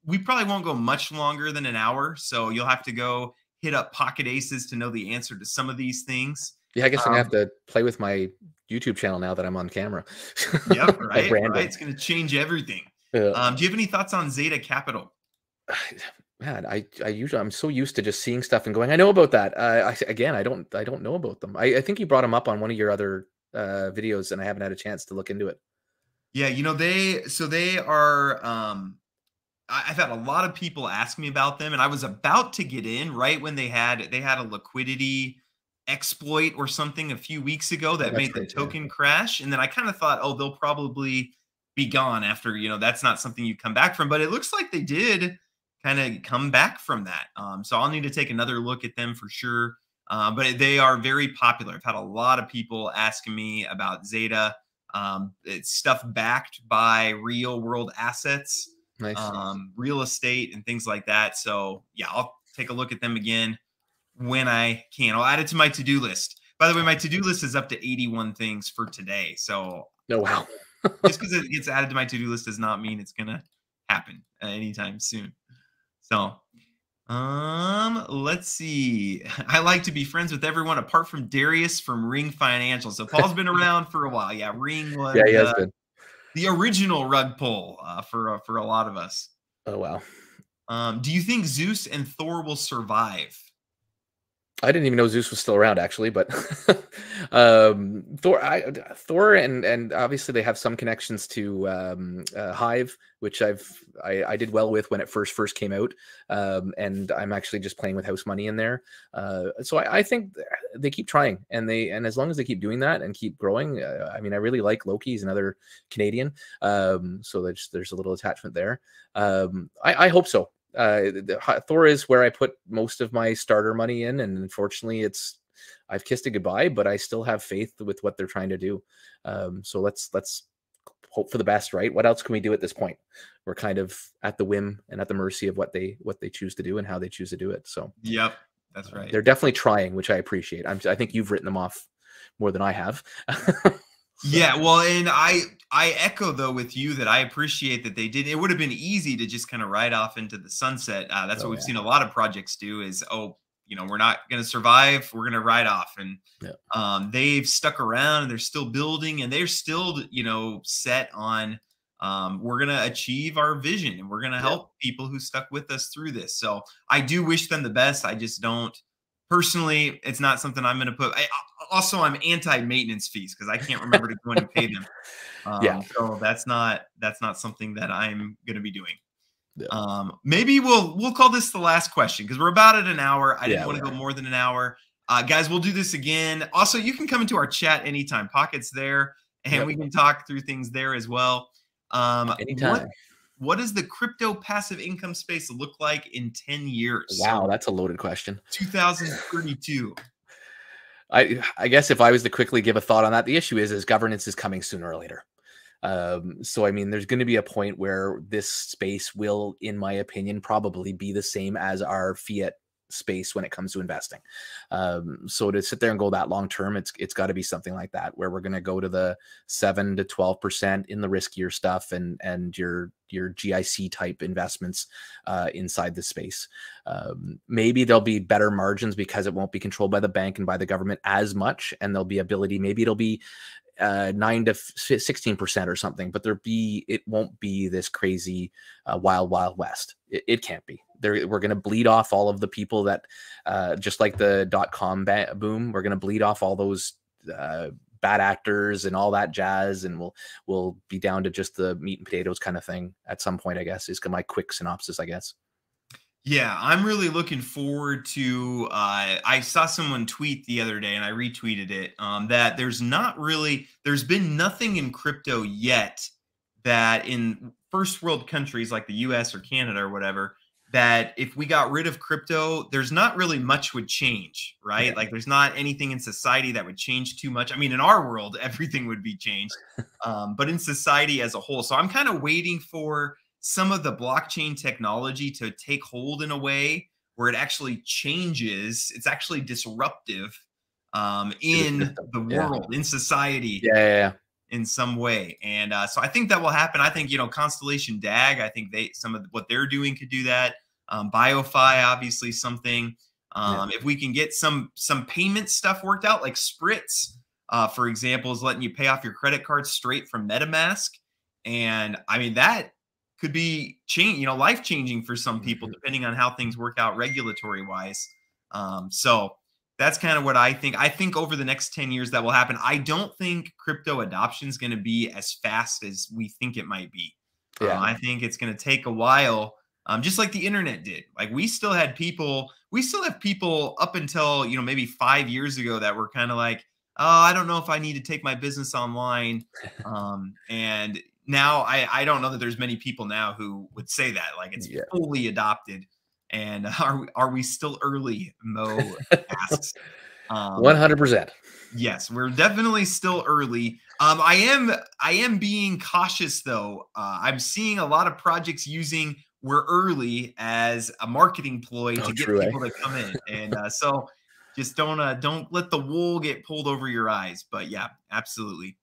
We probably won't go much longer than an hour, so you'll have to go hit up Pocket Aces to know the answer to some of these things. Yeah, I guess I'm gonna have Um, to play with my YouTube channel now that I'm on camera. yep, My right, right. branding. It's going to change everything. Yeah. Do you have any thoughts on Zeta Capital? Man, I usually I'm so used to just seeing stuff and going, I know about that. Again, I don't know about them. I think you brought them up on one of your other videos, and I haven't had a chance to look into it. Yeah, they are. I've had a lot of people ask me about them, and I was about to get in right when they had a liquidity exploit or something a few weeks ago Oh, that that's made the right. Yeah. token crash, and then I kind of thought, oh, they'll probably be gone after that's not something you come back from, but it looks like they did kind of come back from that. So I'll need to take another look at them for sure. But they are very popular. I've had a lot of people asking me about Zeta. It's stuff backed by real world assets, Nice. real estate, and things like that. So yeah, I'll take a look at them again when I can. I'll add it to my to-do list. By the way, my to-do list is up to 81 things for today. So Oh wow. just because it gets added to my to-do list does not mean it's gonna happen anytime soon. So let's see. I like to be friends with everyone apart from Darius from Ring Financial. So Paul's been around for a while. Yeah, Ring was Yeah, he has been. the original rug pull for a lot of us. Oh wow. Do you think Zeus and Thor will survive? I didn't even know Zeus was still around actually, but Thor and obviously they have some connections to Hive, which I did well with when it first came out, and I'm actually just playing with house money in there. So I think they keep trying, and as long as they keep doing that and keep growing, I mean I really like Loki. He's another Canadian, so there's a little attachment there. I hope so. Thor is where I put most of my starter money in, and unfortunately I've kissed it goodbye, but I still have faith with what they're trying to do. So let's hope for the best, right? What else can we do at this point? We're kind of at the whim and at the mercy of what they choose to do and how they choose to do it. So Yep, that's right. they're definitely trying, which I appreciate. I think you've written them off more than I have. So. Yeah, well, and I echo though with you that I appreciate that they did. It would have been easy to just kind of ride off into the sunset. That's what we've seen a lot of projects do is, oh, we're not going to survive. We're going to ride off. And they've stuck around and they're still building and they're still, set on we're going to achieve our vision and we're going to help people who stuck with us through this. So I do wish them the best. I just don't. Personally, it's not something I'm going to put. Also, I'm anti-maintenance fees because I can't remember to go in and pay them. So that's not something that I'm going to be doing. Yeah. Maybe we'll call this the last question because we're about at an hour. I didn't want to go more than an hour. Guys, we'll do this again. Also, you can come into our chat anytime. Pocket's there, and we can talk through things there as well. Anytime. What does the crypto passive income space look like in 10 years? Wow, that's a loaded question. 2032. I guess if I was to quickly give a thought on that, the issue is governance is coming sooner or later. So, I mean, there's going to be a point where this space will, in my opinion, probably be the same as our fiat space when it comes to investing. So to sit there and go that long term, it's got to be something like that where we're going to go to the 7 to 12% in the riskier stuff and your GIC type investments inside the space. Maybe there'll be better margins because it won't be controlled by the bank and by the government as much, and there'll be ability. Maybe it'll be 9 to 16% or something, but it won't be this crazy wild west. It can't be. We're going to bleed off all of the people that just like the .com boom, we're going to bleed off all those bad actors and all that jazz, and we'll be down to just the meat and potatoes kind of thing at some point, I guess, is my quick synopsis, I guess. Yeah, I'm really looking forward to I saw someone tweet the other day and I retweeted it that there's been nothing in crypto yet that in first world countries like the US or Canada or whatever that if we got rid of crypto, there's not really much would change, right? Yeah. Like there's not anything in society that would change too much. I mean, in our world, everything would be changed, but in society as a whole. So I'm kind of waiting for some of the blockchain technology to take hold in a way where it actually changes. It's actually disruptive To the in system. the Yeah. world, in society Yeah. Yeah. Yeah. in some way. And so I think that will happen. I think, Constellation DAG, I think some of what they're doing could do that. BioFi, obviously something. Yeah. If we can get some payment stuff worked out, like Spritz, for example, is letting you pay off your credit card straight from MetaMask. And I mean, that could be life changing for some people, Mhm. depending on how things work out regulatory wise. So that's kind of what I think. I think over the next 10 years that will happen. I don't think crypto adoption is going to be as fast as we think it might be. Yeah. I think it's going to take a while, just like the internet did. Like we still have people up until, maybe 5 years ago that were kind of like, oh, I don't know if I need to take my business online. And now I don't know that there's many people now who would say that, like it's Yeah. fully adopted. And are we still early? Mo asks. 100%. Yes, we're definitely still early. I am being cautious though. I'm seeing a lot of projects using "we're early" as a marketing ploy Oh, to get true, eh? people to come in, and so just don't let the wool get pulled over your eyes. But yeah, absolutely.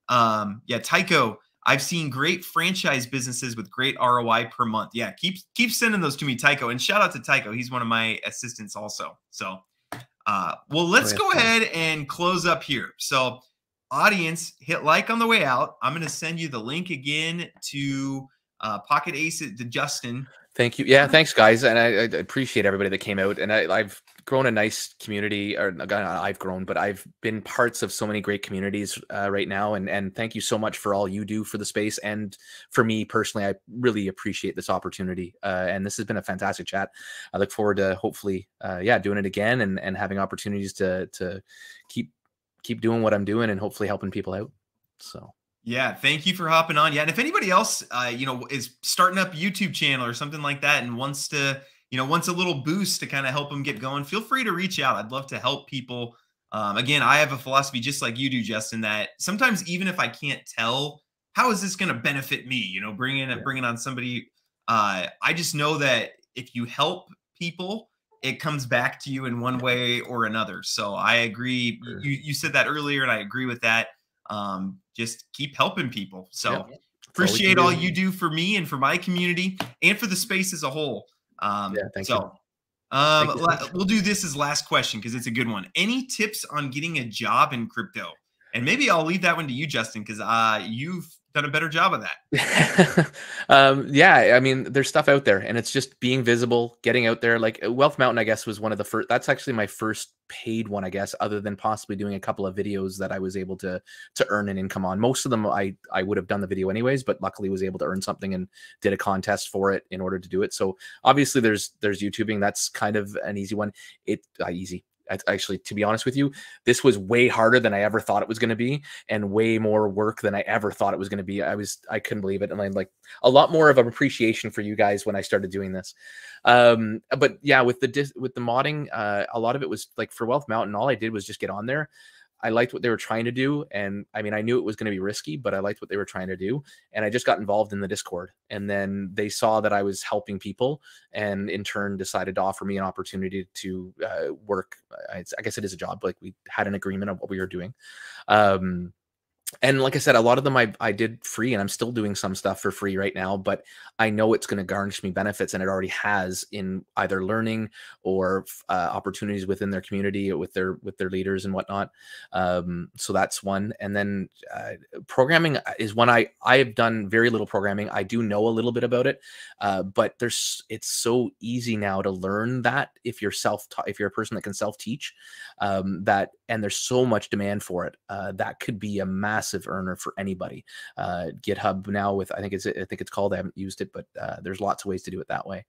Yeah, Tycho. I've seen great franchise businesses with great ROI per month. Yeah, keep sending those to me, Tycho. And shout out to Tycho. He's one of my assistants also. So well, let's Oh, go yeah. ahead and close up here. So, audience, hit like on the way out. I'm going to send you the link again to Pocket Ace to Justin. Thank you. Yeah, thanks, guys, and I appreciate everybody that came out. And I've grown a nice community, or I've grown, but I've been parts of so many great communities right now. And thank you so much for all you do for the space, and for me personally, I really appreciate this opportunity. And this has been a fantastic chat. I look forward to hopefully, doing it again and having opportunities to keep doing what I'm doing and hopefully helping people out. So. Yeah, thank you for hopping on. Yeah, and if anybody else, is starting up a YouTube channel or something like that and wants a little boost to kind of help them get going, feel free to reach out. I'd love to help people. Again, I have a philosophy just like you do, Justin, that sometimes even if I can't tell, how is this going to benefit me? Bringing on somebody. I just know that if you help people, it comes back to you in one way or another. So I agree. You said that earlier, and I agree with that. Just keep helping people. So appreciate all you do for me and for my community and for the space as a whole. Thank you. We'll do this as last question because it's a good one. Any tips on getting a job in crypto? And maybe I'll leave that one to you, Justin, because you've done a better job of that. Yeah, I mean, there's stuff out there, and it's just being visible, getting out there. Like Wealth Mountain, I guess, was one of the first. That's actually my first paid one, I guess, other than possibly doing a couple of videos that I was able to earn an income on. Most of them, I would have done the video anyways, but luckily was able to earn something and did a contest for it in order to do it. So obviously, there's YouTubing. That's kind of an easy one. Easy. Actually, to be honest with you, this was way harder than I ever thought it was going to be, and way more work than I ever thought it was going to be. I couldn't believe it. And I'm like a lot more of an appreciation for you guys when I started doing this. But yeah, with the modding, a lot of it was like for Wealth Mountain, all I did was just get on there. I liked what they were trying to do. And I mean, I knew it was going to be risky, but I liked what they were trying to do. And I just got involved in the Discord. And then they saw that I was helping people, and in turn decided to offer me an opportunity to work. I guess it is a job. Like we had an agreement on what we were doing. And like I said, a lot of them I did free, and I'm still doing some stuff for free right now, but I know it's going to garnish me benefits, and it already has in either learning or opportunities within their community with their leaders and whatnot. So that's one. And then programming is one. I have done very little programming. I do know a little bit about it, but it's so easy now to learn that if you're a person that can self-teach, and there's so much demand for it, that could be a massive earner for anybody. GitHub now with, I think it's called, I haven't used it, but there's lots of ways to do it that way.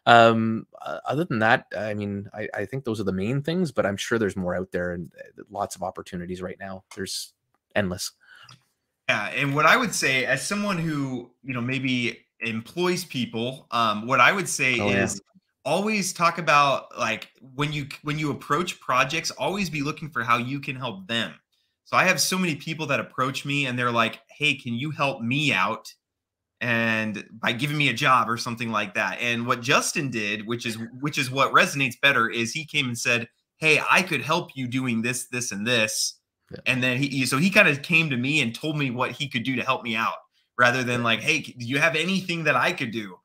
Other than that, I mean, I think those are the main things, but I'm sure there's more out there, and lots of opportunities right now. There's endless. Yeah, and what I would say as someone who, maybe employs people, what I would say Oh yeah. is always talk about, like, when you approach projects, always be looking for how you can help them. So I have so many people that approach me and they're like, "Hey, can you help me out?" And by giving me a job or something like that. And what Justin did, which is what resonates better, is he came and said, "Hey, I could help you doing this, this, and this." Yeah. And then he kind of came to me and told me what he could do to help me out, rather than Yeah. like, "Hey, do you have anything that I could do?"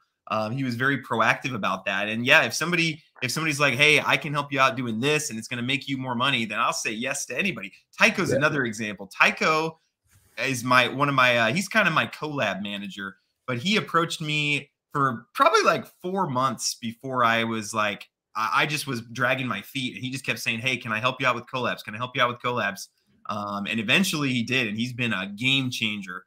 He was very proactive about that. And yeah, if somebody's like, "Hey, I can help you out doing this, and it's going to make you more money," then I'll say yes to anybody. Tycho's Yeah. another example. Tycho is one of my he's kind of my collab manager, but he approached me for probably like 4 months before I was like, I just was dragging my feet, and he just kept saying, "Hey, can I help you out with collabs? Can I help you out with collabs?" And eventually he did, and he's been a game changer.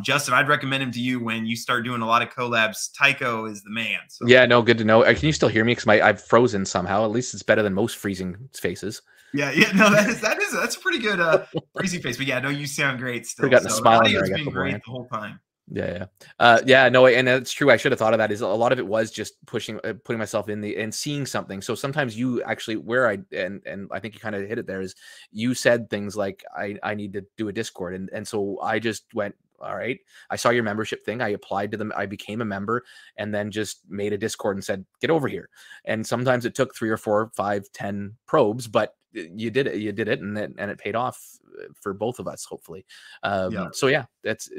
Justin, I'd recommend him to you when you start doing a lot of collabs. Tycho is the man. So Yeah, no, good to know. Can you still hear me? Because I've frozen somehow. At least it's better than most freezing faces. yeah, no, that's a pretty good freezing face. But yeah, no, you sound great Pretty still. gotten a So the smile in there, I audio's guess, been great beforehand. the whole time. Yeah, yeah, yeah. No, and that's true. I should have thought of that. Is a lot of it was just putting myself in the and seeing something. So sometimes you actually where I and I think you kind of hit it there is you said things like I need to do a Discord, and so I just went, all right. I saw your membership thing. I applied to them. I became a member, and then just made a Discord and said, get over here. And sometimes it took 3 or 4, 5, 10 probes, but you did it. You did it, and it paid off for both of us, hopefully. Yeah. So yeah, that's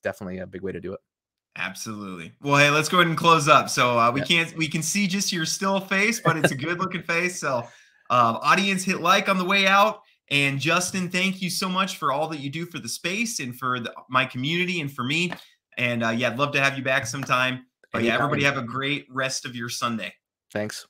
definitely a big way to do it. Absolutely. Well, hey, let's go ahead and close up. So Yeah. we can see just your still face, but it's a good looking face. So audience, hit like on the way out. And Justin, thank you so much for all that you do for the space and for my community and for me. And yeah, I'd love to have you back sometime. But yeah, everybody Anytime. have a great rest of your Sunday. Thanks.